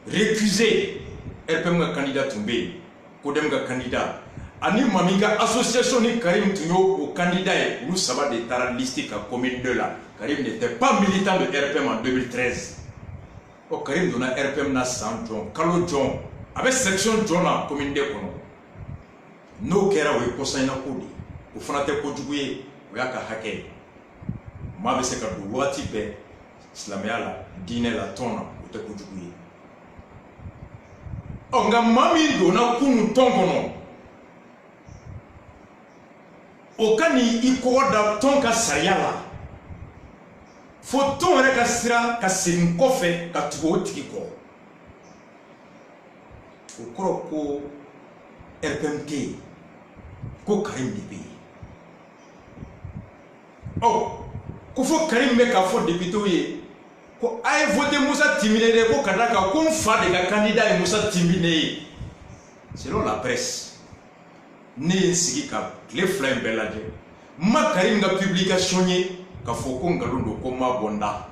récusé. RPM candidat tombé. Kodem candidat. Ani Maminga association ni Karim Tunyo au candidat et nous ça va de taralistique à commune 2 là. Karim n'était pas militant de RPM en 2013. Au Karim donna RPM na San John, Kalo John, avec section John à commune 2 kono. No kera we kosa ina kodi. o fana tɛ kojugu ye o y'a ka hakɛ ye maa bɛ se ka don waati bɛɛ silamɛya la diinɛ la tɔn na o tɛ kojugu ye nka maa min donna kunun tɔn kɔnɔ o ka ni i kɔgɔ da tɔn ka sariya la fo tɔn yɛrɛ ka sira ka segin kɔfɛ ka tugu o tigi kɔ o kɔrɔ ko RPM tɛ yen ko Karim de bɛ yen ko fo Karim bɛ k'a fɔ député ye ko a ye voté Musa Timbine de ko ka d'a kan ko n fa de ka candidat ye Musa Timbine ye selon la presse ne ye n sigi ka tile 2 in bɛɛ lajɛ n ma Karim ka publication ye k'a fɔ ko nkalon don ko n ma bɔ n da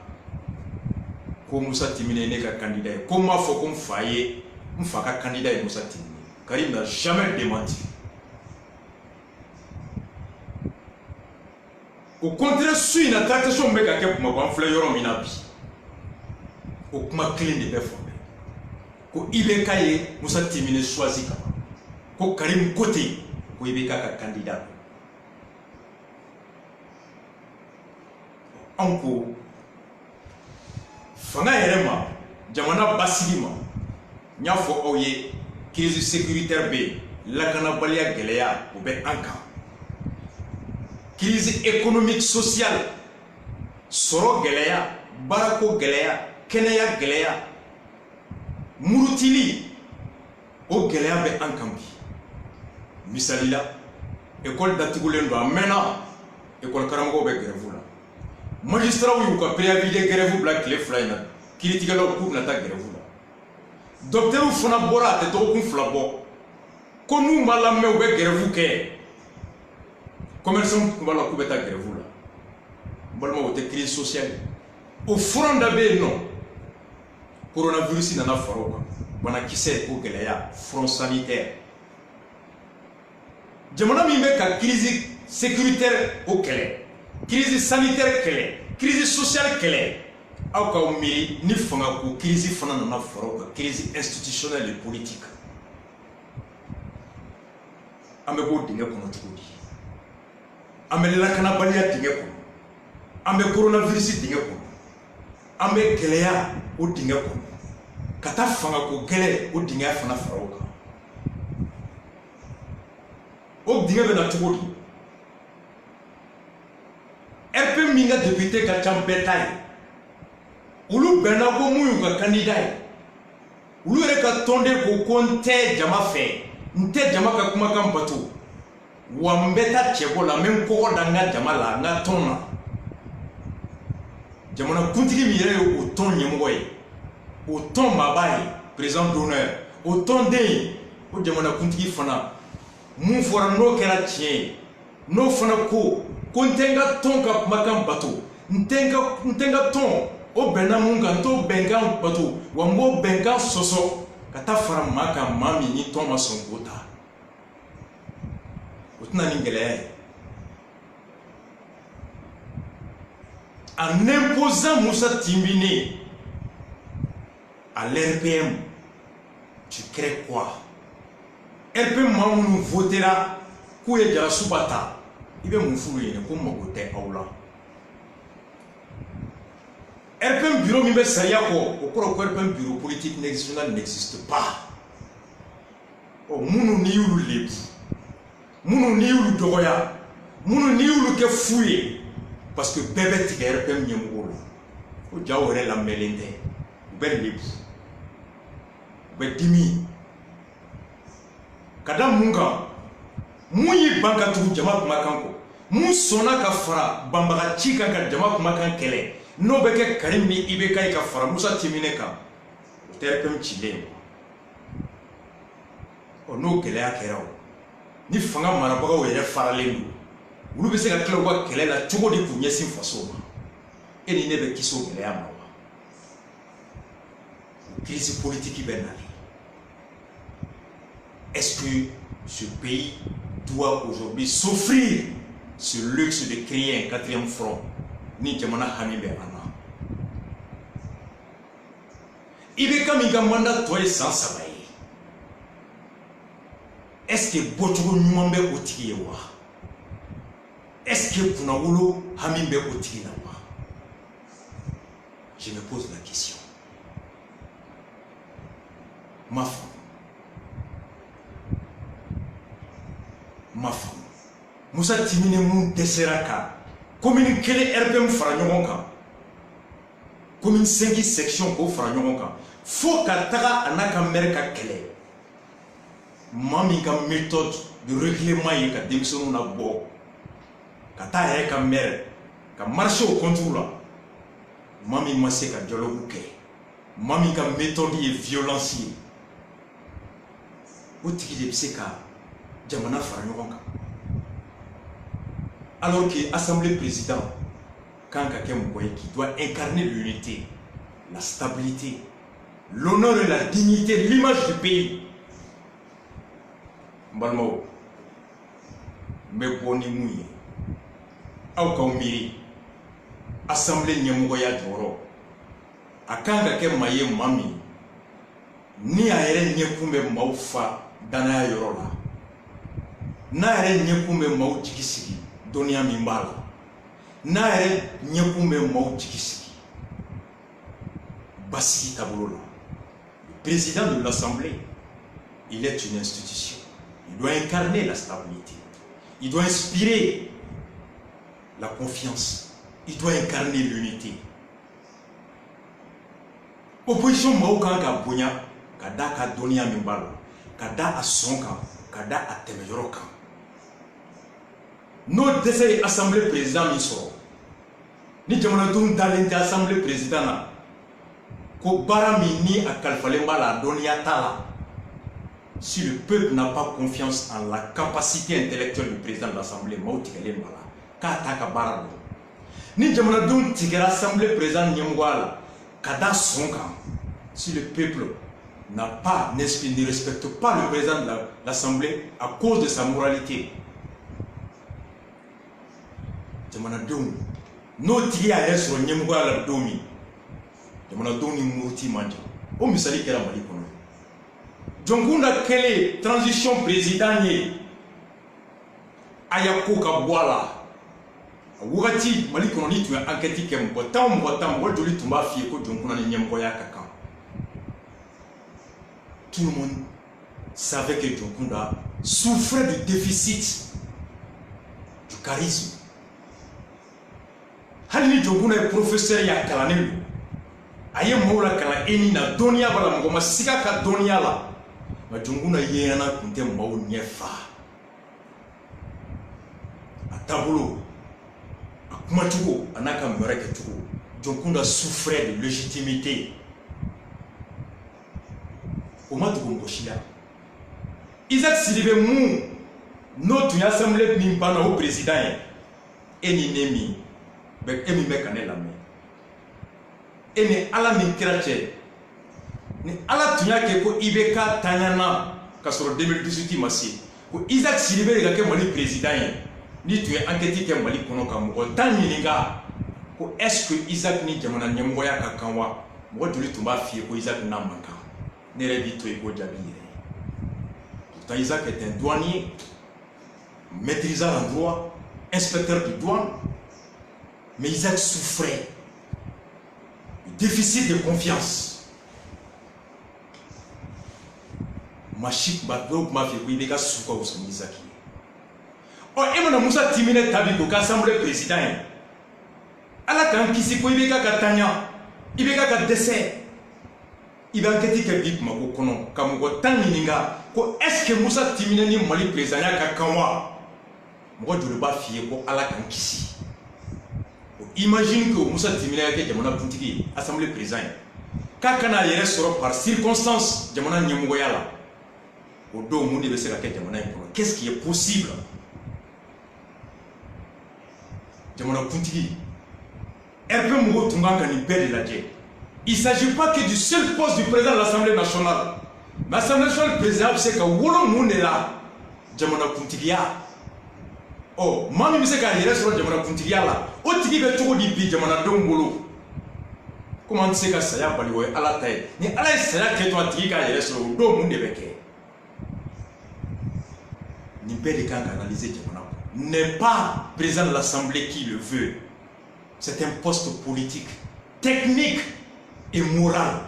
ko Musa Timbine ye ne ka candidat ye ko n m'a fɔ ko n fa ye n fa ka candidat ye Musa Timbine. Karim n'a jamais démenti. Au contraire, si une tractation mec à quel point on fait yoro minabi. Au kuma clé de bef. Ko Ibeka ye Musa Timbine choisi kama. Ko Karim côté ko Ibeka ka candidat. Anko fanga yerema jamana basigima nya fo oye crise sécuritaire be lakana balia geleya o be anka crise économique sociale soro geleya barako geleya keneya geleya murutili o geleya be ankambi misalila école datigulen do amena école karamgo be grève la magistrat yu ko préavis de grève bla clé flyna critique la cour na ta grève la docteur fana bora te to kun flabo ko nu mala me be grève ke commerçant ko bala ko beta grève la balma o te crise sociale au front d'abe non coronavirus nana faro bana kisse ko geleya front sanitaire jamana mi me ka crise sécuritaire au kele crise sanitaire kele crise sociale kele aw ka miri ni fanga ko crise fana nana faro ka crise institutionnelle et politique ambe ko dinga kono tugudi ambe lakana baliya dinga kono ambe coronavirus dinga kono ambe geleya o dinga kono kata fanga ko gele o dinga fana faro ka o dinga be na tugudi RPM minga député ka champetay ulu bena ko muyu ka candidat ulu re ka tonde ko konte jama fe nte jama ka kuma kan batu wambeta chebo la men ko danga jama la nga tonna jamana kuntigi mi yere o ton nyemgoy o ton mabai président d'honneur o ton de o jamana kuntigi fana mu fora no kera chien no fana ko kontenga ton ka makan bato ntenga ton o bena munga to benga bato wambo benga soso kata fara maka mami ni ton ma son kota otna ningele en imposant Musa Timbine à l'RPM tu crées quoi RPM mamu votera ku ye jara subata ibe mun furu yene ko mago te awla RPM bureau mi be sariya ko o koro ko RPM bureau politique n'existe pas o munu ni yulu lebu munu ni yulu dogoya munu ni yulu ke fuye parce que bébé tigé RPM nyemgo la o jawo re la melende be lebu be dimi kada munga muyi banka tu jama kuma kanko mun sona ka fara bambaga chika ka jama kuma kan kele no be ke Karim ni Ibeka ka fara Musa Timbine ka o terpem chile o no kele akerawo ni fanga marabaga o yere fara lendu ulu be se ka kele ko kele la chogo di ku nyesi faso ma eni ne be kiso kele ya mawa crise politique benali. Est-ce que ce pays doit aujourd'hui s'offrir ce luxe de créer un quatrième front? Ni jamana hamibe ana. Ibeka minga manda toye sans sabaye. Est-ce que bochogo nyumambe otiki yewa? est-ce que Kunawolo Hamimbe Otigi n'a pas? Je me pose la question. Ma femme. Moussa Timine Moun Desseraka. Commune Kele RPM Franyoronka. Commune 5 section pour Franyoronka. Faut qu'Atara Anaka Merka Kele. Mami ka méthode de règlement et ka démission na bo. Kata ya ka mer. Ka marcher au contour là. Mami masse ka dialogue ke. Mami ka méthode et violence. Otiki de pseka jamana Franyoronka. Alors que l'Assemblée présidente, quand quelqu'un qui doit incarner l'unité, la stabilité, l'honneur et la dignité, l'image du pays. Mbalmao, Mbeboni Mouye, Aukaumiri, Assemblée Nyamugoya Doro, a quand quelqu'un maye mami, ni a ere nyekume maufa dana yorola, na ere nyekume mau jikisigi. Donia Mimbala. Naere Nyakume Mautikisi. Bassi Taboulola. Le président de l'Assemblée, il est une institution. Il doit incarner la stabilité. Il doit inspirer la confiance. Il doit incarner l'unité. Opposition Maukanga Bounya, Kada Donia Mimbala, Kada Asonka, Kada Atemejoroka. Notre décès assemblée président Misoro. Ni jamanadun dalente assemblée président na. Ko barami ni a kalfalemba la doniatala. Si le peuple n'a pas confiance en la capacité intellectuelle du président de l'assemblée, Mautikele Mbala, Kataka Barado. Ni jamanadun tigera assemblée président Nyamwala, Kada Sonka. Si le peuple n'a pas, ne respecte pas le président de l'assemblée à cause de sa moralité. Jamana domi no tigi a yeso nyemgo ala domi jamana domi murti manja o misali kera mali kono jongunda kele transition présidentielle aya ko ka boala wati mali kono ni tu enquête ke mbo tam wajuli tumba fie ko jonguna ni nyemgo ya kaka. Tout le monde savait que Jongunda souffrait du déficit du charisme. Halini Jonguna est professeur ya kalanelu. Aye moula kala eni na donia bala mgoma sika ka donia la. Ma Jonguna yena kunte mbao nyefa. Atabulo. Akuma chuko anaka mwereke chuko. Jonguna souffrait de légitimité. Oma tukumboshila. Isaac Sidibé Mou, notre assemblée nimbana au président, eni nemi. Emi mekane la me. Eni ala minkirache. Ni ala tunya ke ko ibeka tanyana kasoro 2018 masi. Ko Isaac Sidibé ga ke mali président ni tu es enquête ke mali kono ka mo tanyi linga. Ko est-ce que Isaac ni jamana nyemgoya ka kanwa mo duli tumba fie ko Isaac na manka. Nere bito e ko jabi. Pourtant Isaac est un douanier maîtrisant en droit, inspecteur de douane. Mais Isaac souffrait du déficit de confiance. Machik Badou m'a fait oui, les gars, souffrent au son Isaac. Oh, et mon Moussa Timine Tabiko, qu'assemblée président. Alors, quand qui s'est quoi, il y a Katanya, il y a décès. Il va enquêter que vite, ma kono, comme Tanininga. Est-ce que Moussa Timine ni Mali président Kakanwa? Moi, je ne vais pas fier pour Allah Kankisi. Imagine que Moussa Timine a été Jamana Puntiki, assemblée présidente. Kakana yere sera par circonstance, Jamana Nyamugoyala. Au dos, monde de la Jamana. Qu'est-ce qui est possible? Jamana Puntiki. RP Mougo Tunganga ni belle de la Dje. Il ne s'agit pas que du seul poste du président de l'Assemblée nationale. Mais l'Assemblée nationale, le président, c'est que Wolo Monde est là. Jamana Puntikia. Oh, mami mi se ka yere sur jamana kuntigiya la o tigi be cogo di bi jamana don bolo comment se ka saya bali wo ala tay ni ala saya ke to tigi ka yere sur do mun de be ke ni be de kan analyser jamana n'est pas président de l'Assemblée qui le veut. C'est un poste politique, technique et moral.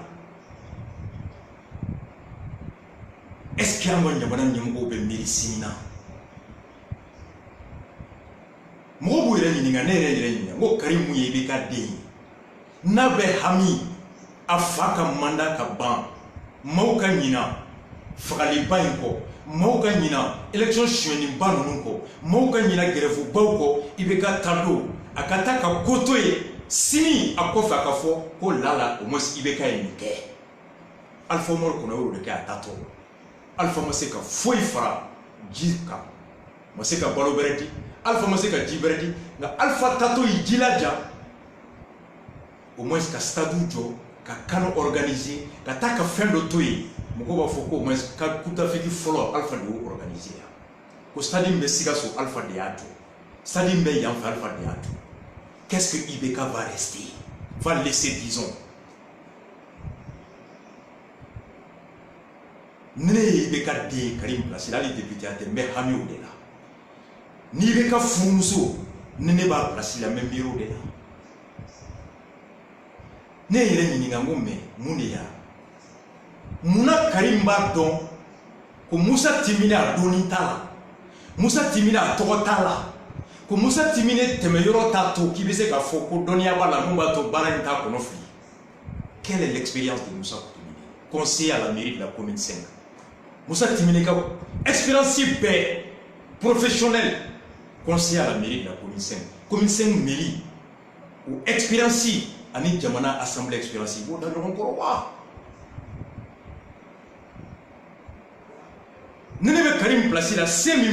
Est-ce qu'il y a un Yamana Nyambo Médicina? Mobu Renina, Nerena, Karim Yebeka Dei, Nabe Hami, Afaka Manda Kaban, Mauka Nina, Fralibanko, Mauka Nina, élection Chouani Banunko, Mauka Nina Gerefu Bauko, Ibeka Talo, Akataka Kotoye, Sini Akofa Kafo, Ko Lala, au moins Ibeka Nike. Alpha Mol Kono de Katato, Alpha Maseka Foifra, Jika, Maseka Baloberti, Alpha Maseka Jiberti, Alpha Tato Ijilaja, au moins qu'à Stadoujo, qu'à Kano organisé, qu'à Taka Fendotoy, Mokoba Foko, au moins qu'à Koutafeki Follow Alpha de organisé. Au Stadim Bessigaso Alpha de Ato, Stadim Beyam Alpha de Ato. Qu'est-ce que Ibeka va rester? Va laisser, disons. Nene Ibeka de Karim Place, il a les députés à Tembe Hami Odela. Ni Ibeka Funso, Nene va placer la même bureau de là. Ne yere ni ngango me muneya muna Karim Bardon ko Musa Timina donitala Musa Timina tokotala ko Musa Timine temeyoro tato ki bese ka foko donia bala mumba to baranta konofi. Quelle est l'expérience de Musa Timine, conseiller à la mairie de la commune 5? Musa Timine ka expérience bé professionnel, conseiller à la mairie de la commune 5 mairie ou expérience Ani Jamana Assemblée expérience dans le Rongoroa. Nenebe Karim placé la Semi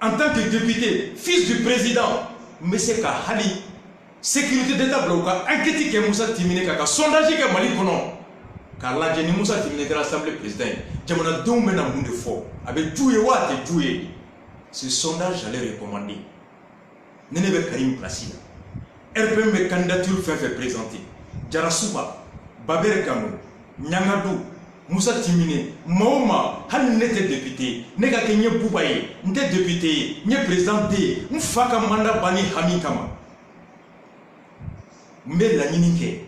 en tant que député, fils du président, M. Kahali, sécurité d'État bloqué, enquête que Moussa Timine Kaka, sondage que Mali Konon, car la Jenny Moussa Timine de l'Assemblée présidente, Jamana Doumena Mounde Fort, avec Djoué Wat et Djoué. Ce sondage, j'allais recommander. Nenebe Karim placé là. RPM candidature fait présenter. Jarasuba, Baber Kamo, Nyangadou, Moussa Timine, Mahoma, Han n'était député, Nega Kenye Boubaye, n'était député, n'était président D, Mfaka Manda Bani Hamikama. Mais la Ninike,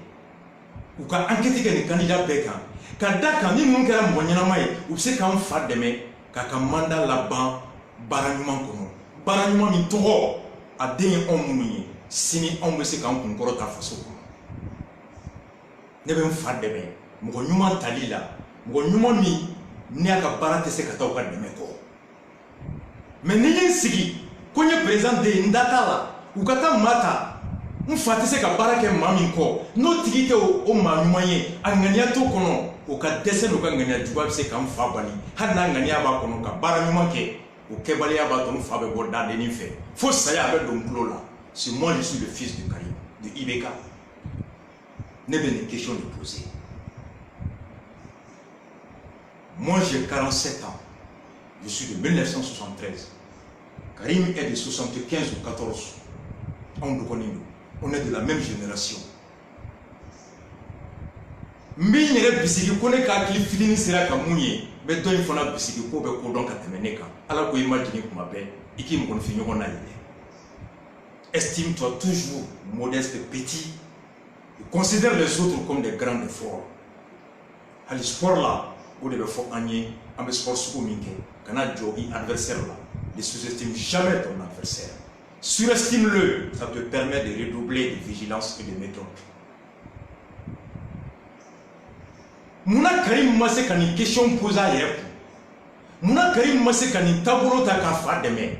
ou quand enquête que les candidats Beka, quand Daka ni mon kera Mwanyanamaye, ou c'est quand fait demain, Kaka Manda là-bas, Baranyuma Kono, Baranyuma Mintoro, a Deye Omouni. Sini on me sait quand on croit ta façon. Ne vais pas faire de même. Mon humain talila, mon humain mi, n'y a qu'à barate se kata au cas de meko. Mais n'y sigi, qu'on y présente des ndatala, ou kata mata, on fait se kata barake maminko, no tigite au manumaye, anganiato kono, au cas dessin au cas gagna du bab se kam fabali, hanangania ba kono ka baranumake, ou kebalia ba ton fabe borda de nife. Faut ça y avec donc là. Si moi je suis le fils de Karim, de Ibeka, n'est pas une question de poser. Moi j'ai 47 ans, je suis de 1973. Karim est de 75 ou 14. On est de la même génération. Mais il n'y a pas de bisiki, qu'on est qu'à qui finit sera comme mouillé, mais toi il faut la bisiki pour que qu'on donc à temeneka. Alors qu'on imagine qu'on m'appelle et qu'il me confie qu'on a l'idée. Estime-toi toujours modeste, petit, et considère les autres comme des grands efforts. À le sport là, où il faut gagner, à le sport sous-minke, quand on a joué adversaire là, ne sous-estime jamais ton adversaire. Surestime-le, ça te permet de redoubler de vigilance et de méthode. Mouna Karim Masse quand une question posée à hier, Mouna Karim Masse quand une tableau ta kafa demain.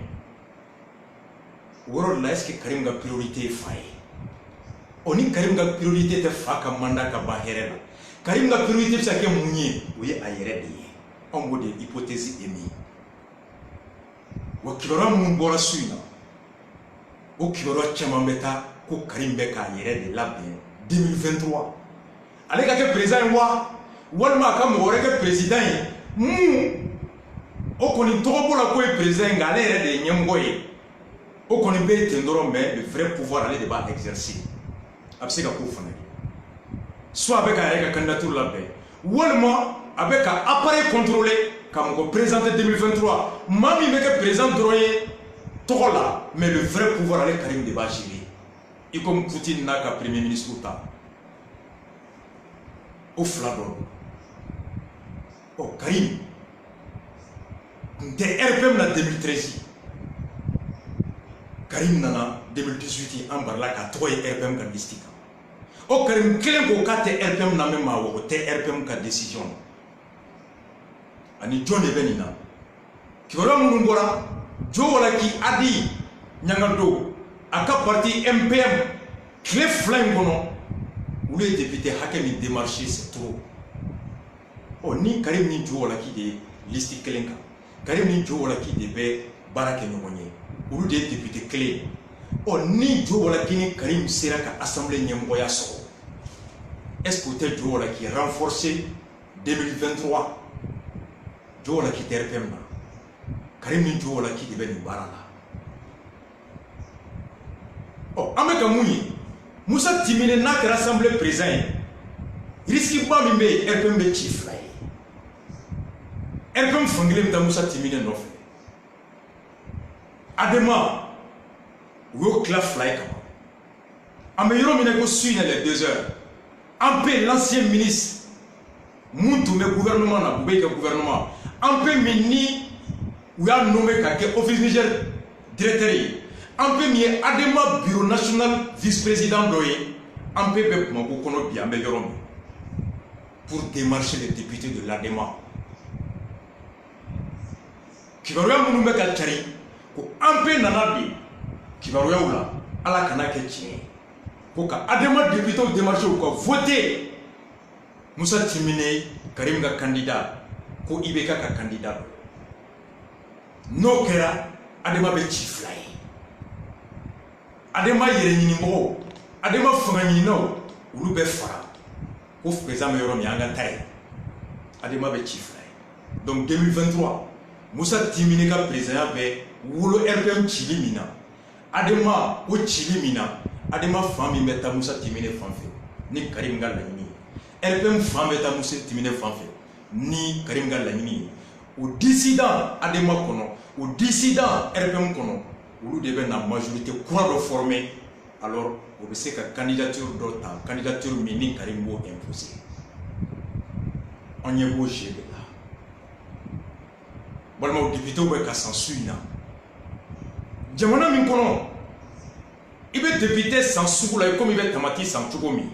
Est-ce que Karim a priorité faille? On dit Karim a priorité de faire comme mandat Kabaherela. Karim a priorité de faire comme Mounier, oui, ailleurs. En mode hypothèse émise. Wakibara Mounbora Suina. Okibara Chamambeta, Ko Karim Beka ailleurs de la 2023. Allez, quelqu'un président, Walma comme Orega président, on connaît trop pour la quoi président, galère de Nyamboye. On connaît bien mais le vrai pouvoir aller débat exercer. Après soit avec un candidature là-bas, ou avec un appareil contrôlé, comme on présente 2023, Mami me présente droit là, mais le vrai pouvoir avec Karim de gérer. Et comme Poutine n'a qu'un premier ministre au fladon. Oh, Karim, de RPM en 2013. Karim nana 2018 en barla ka toye RPM ka listika. O Karim kelen ko ka te RPM na même ma wo te RPM ka décision. Ani John Ebenina. Ki wala mun ngora jo wala ki adi nyangado aka parti MPM clé flingue kono ou les députés hakemi démarcher c'est trop. Oh ni Karim ni jo wala ki de listi kelenka. Karim ni jo wala ki de be barake nyonye. Ou des députés clés. Oh, ni Joe wala kini Karim sera ka assemblée nyemboya so. Est-ce que peut-être Joe wala qui renforcé 2023 Joe wala qui RPM na. Karim ni Joe wala qui devait nous barala. Oh, ameka mouyi. Moussa Timine na ka assemblée présent. Risque pas mimbe RPM be chief là. RPM fangile mta Moussa Timine no fait. Adema, ou clap fly comme. Améliorons mina suit les 2 heures. En paix l'ancien ministre, Moutou me gouvernement na boubé gouvernement. En paix mini ou a nommé kake office Niger directeur. En paix mi Adema bureau national vice-président doye. En paix be mako kono bi améliorons pour démarcher les députés de l'Adema. Qui va voir mon ka chari. Un peu nanabi qui va là à la canake tien pour qu'Adema député ou démarché ou quoi voter Moussa Timine Karim ga candidat ko Ibeka ka candidat no kera Adema be chiflay Adema yere ni mo Adema fanga ni no ulu be fara ko président yoro mi anga tay Adema be chiflay donc 2023 Moussa Timine ka président be wolo RPM Chili mina Adema o Chili mina Adema fami meta Moussa Timine fanfe ni Karim ga lanyini RPM fami meta Moussa Timine fanfe ni Karim ga lanyini o dissident Adema kono o dissident RPM kono wulu de be na majorité quoi de former alors o be se ka candidature d'autant candidature mini Karim bo imposer on y est beau gérer là balma o député be ka censurer Jamana min kono ibe député sans soukula comme ibe tamati sans chukomi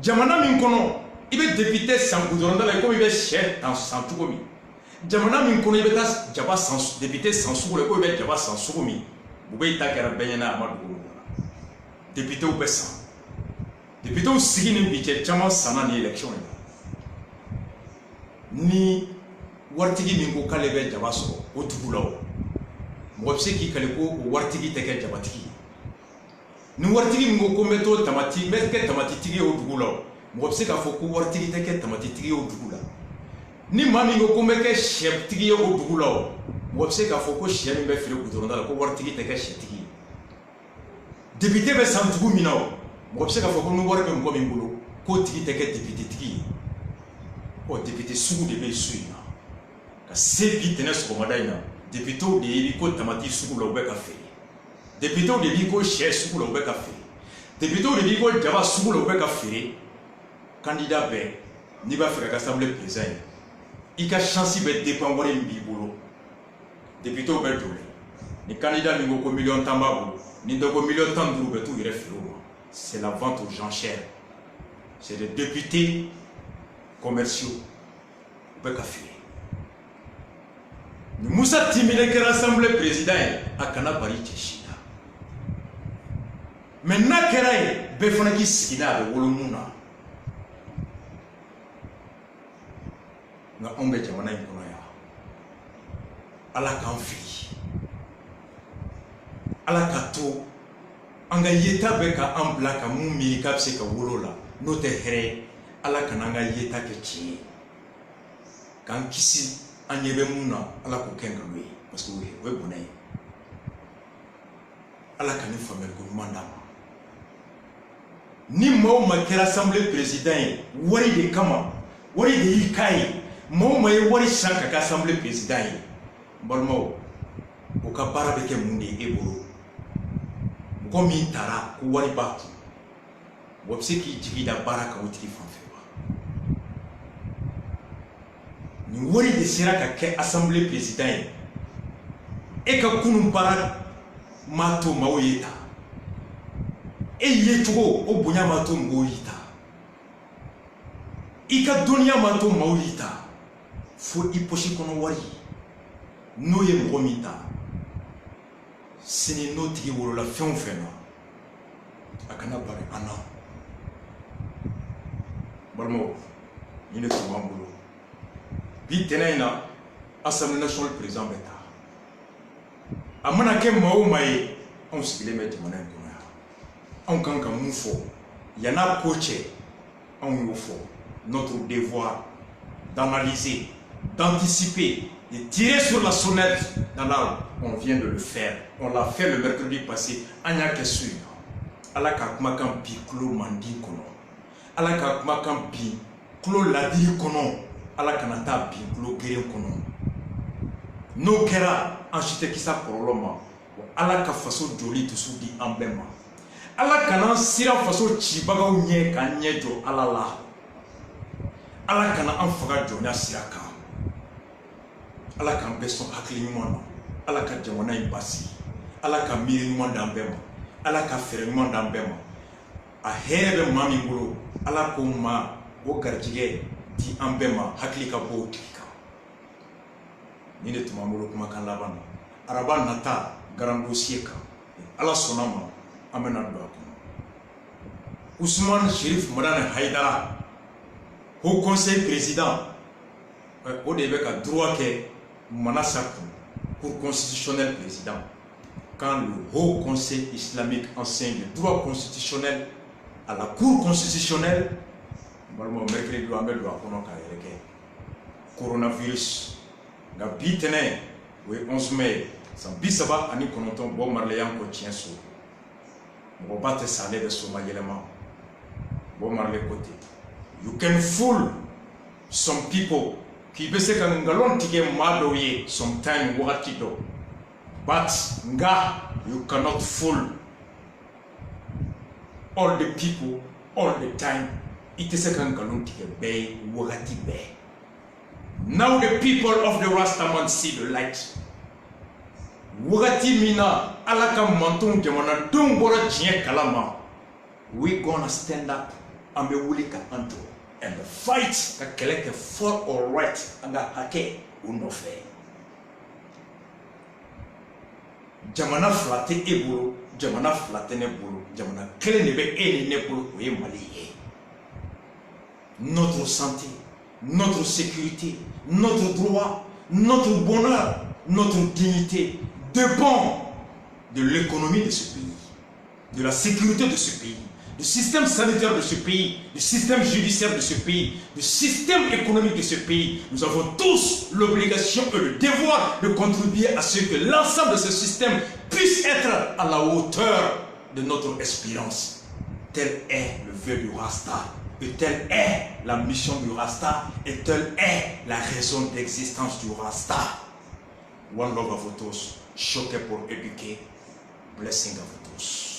Jamana min kono ibe député sans goudronda comme ibe chef sans chukomi Jamana min kono ibe tas jaba sans député sans soukula comme ibe jaba sans chukomi bube itakara benyana amadu député ou sans député ou sigini biche chama sana ni élection ni wartigi min ko kale be jaba so o tugulawo Mopse qui kaleko wartigi teke jabatigi ni wartigi ngo kometo tamati meske tamati tigi o dugula mopse ka foko wartigi teke tamati tigi o dugula ni mami ngo komeke chef tigi o dugula mopse ka foko chef be fere gudronda ko wartigi teke chef tigi député be santugu minao mopse ka foko no warbe ngo mingulo ko tigi teke député tigi o député sugu de be suina ka sebi tenes ko madaina député de Ibiko Tamati Soukula ou Bekafé. Député de Ibiko Cher Soukula ou Bekafé. Député de Ibiko Java Soukula ou Bekafé. Candidat B, ni va faire l'Assemblée présidente. Il a chance de dépendre de Bibolo. Député au Beltoulé. Ni candidat ni beaucoup millions de tambabou. Ni de millions de tambou, tout il est c'est la vente aux enchères. C'est des députés commerciaux. Bekafé. Moussa Timine qui rassemble président à Kanabari Tchina. Maintenant, Keraï, Befonaki Sina de Wolomuna. Nous avons dit que nous avons à la Kanfi, à la Kato, anga yeta beka ampla ka mumi kapse ka wolola, note here, à la Kananga yeta ke chi. Kan kisi, anyebe muna ala ko kenga lui parce que we bonay ala kan famel ko manda ni mo ma kera assemblée président wari de kama wari de yikai mo ma wari shanka ka assemblée président balmo o ka baara bɛ kɛ mun de ye e bolo mɔgɔ min taara ko wari b'a kun wa bɛ se k'i jigi da baara kan o tigi fan fɛ wa nin wari de sera ka kɛ assemblée président ye e ka kunun baara m'a to maaw ye ta e ye cogo o bonya m'a to mɔgɔw y'i ta i ka dɔnniya m'a to maaw y'i ta fo i poche kɔnɔ wari n'o ye mɔgɔ min ta sini n'o tigi wolola fɛn o fɛn na a kana bari an na balimaw nin de tun b'an bolo bi tɛnɛ in na assemblée nationale président bɛ taa a mana kɛ maa o maa ye anw sigilen bɛ jamana in kɔnɔ yan anw kan ka mun fɔ yann'a ko cɛ anw y'o fɔ notre devoir d'analyser d'anticiper de tirer sur la sonnette d'alarme on vient de le faire on l'a fait le mercredi passé an y'a kɛ so in na ala ka kumakan bi tulo mandi kɔnɔ ala ka kumakan bi tulo ladiri kɔnɔ ala kana taa bi tulo geren kɔnɔ n'o kɛra an si tɛ kisa kɔlɔlɔ ma ala ka faso joli dusu di an bɛɛ ma ala kana sira faso cibagaw ɲɛ k'an ɲɛ jɔ ala la ala kana an faga jɔnya sira kan ala k'an bɛɛ sɔn hakili ɲuman na ala ka jamana in basigi ala ka miiri ɲuman d'an bɛɛ ma ala ka fɛɛrɛ ɲuman d'an bɛɛ ma a hɛrɛ bɛ maa min bolo ala k'o maa o garijɛgɛ di an bɛɛ ma hakili ka bɔ o tigi kan nin de tun b'an bolo kumakan laban na araba nata garan dossier kan ala sɔnna ma an bɛna don a kɔnɔ Ousmane Chérif Madani Haïdara Haut Conseil président o de bɛ ka droit kɛ Manassa Cour constitutionnelle président quand le Haut Conseil islamique enseigne le droit constitutionnel à la Cour constitutionnelle balmo mercredi do ambe do a kɔnɔ k'a yɛrɛ kɛ coronavirus nka bi tɛnɛ o ye 11 mai san 39 bɔ maraleya ko tiɲɛ so mɔgɔba tɛ sa ne bɛ so ma yɛlɛma bɔ marale ko ten you can fool some people k'i bɛ se ka ngalon tigɛ maa dɔw ye sometime wagati dɔ but nga you cannot fool all the people all the time i tɛ se ka ngalon tigɛ bɛɛ ye wagati bɛɛ now the people of the Rastaman see the light wagati min na ala ka mantonw jamanadenw bɔra tiɲɛ kalama we gonna stand up an bɛ wuli ka an jɔ and the fight ka kɛlɛ kɛ for or right an ka hakɛ o nɔfɛ jamana fila tɛ e bolo jamana fila tɛ ne bolo jamana kelen de bɛ e ni ne bolo o ye Mali ye notre santé notre sécurité notre droit notre bonheur notre dignité dépend de l'économie de ce pays de la sécurité de ce pays du système sanitaire de ce pays, du système judiciaire de ce pays, du système économique de ce pays. Nous avons tous l'obligation et le devoir de contribuer à ce que l'ensemble de ce système puisse être à la hauteur de notre espérance. Tel est le vœu du Rasta, et telle est la mission du Rasta, et telle est la raison d'existence du Rasta. One love à vous tous, choqué pour éduquer, blessing à vous tous.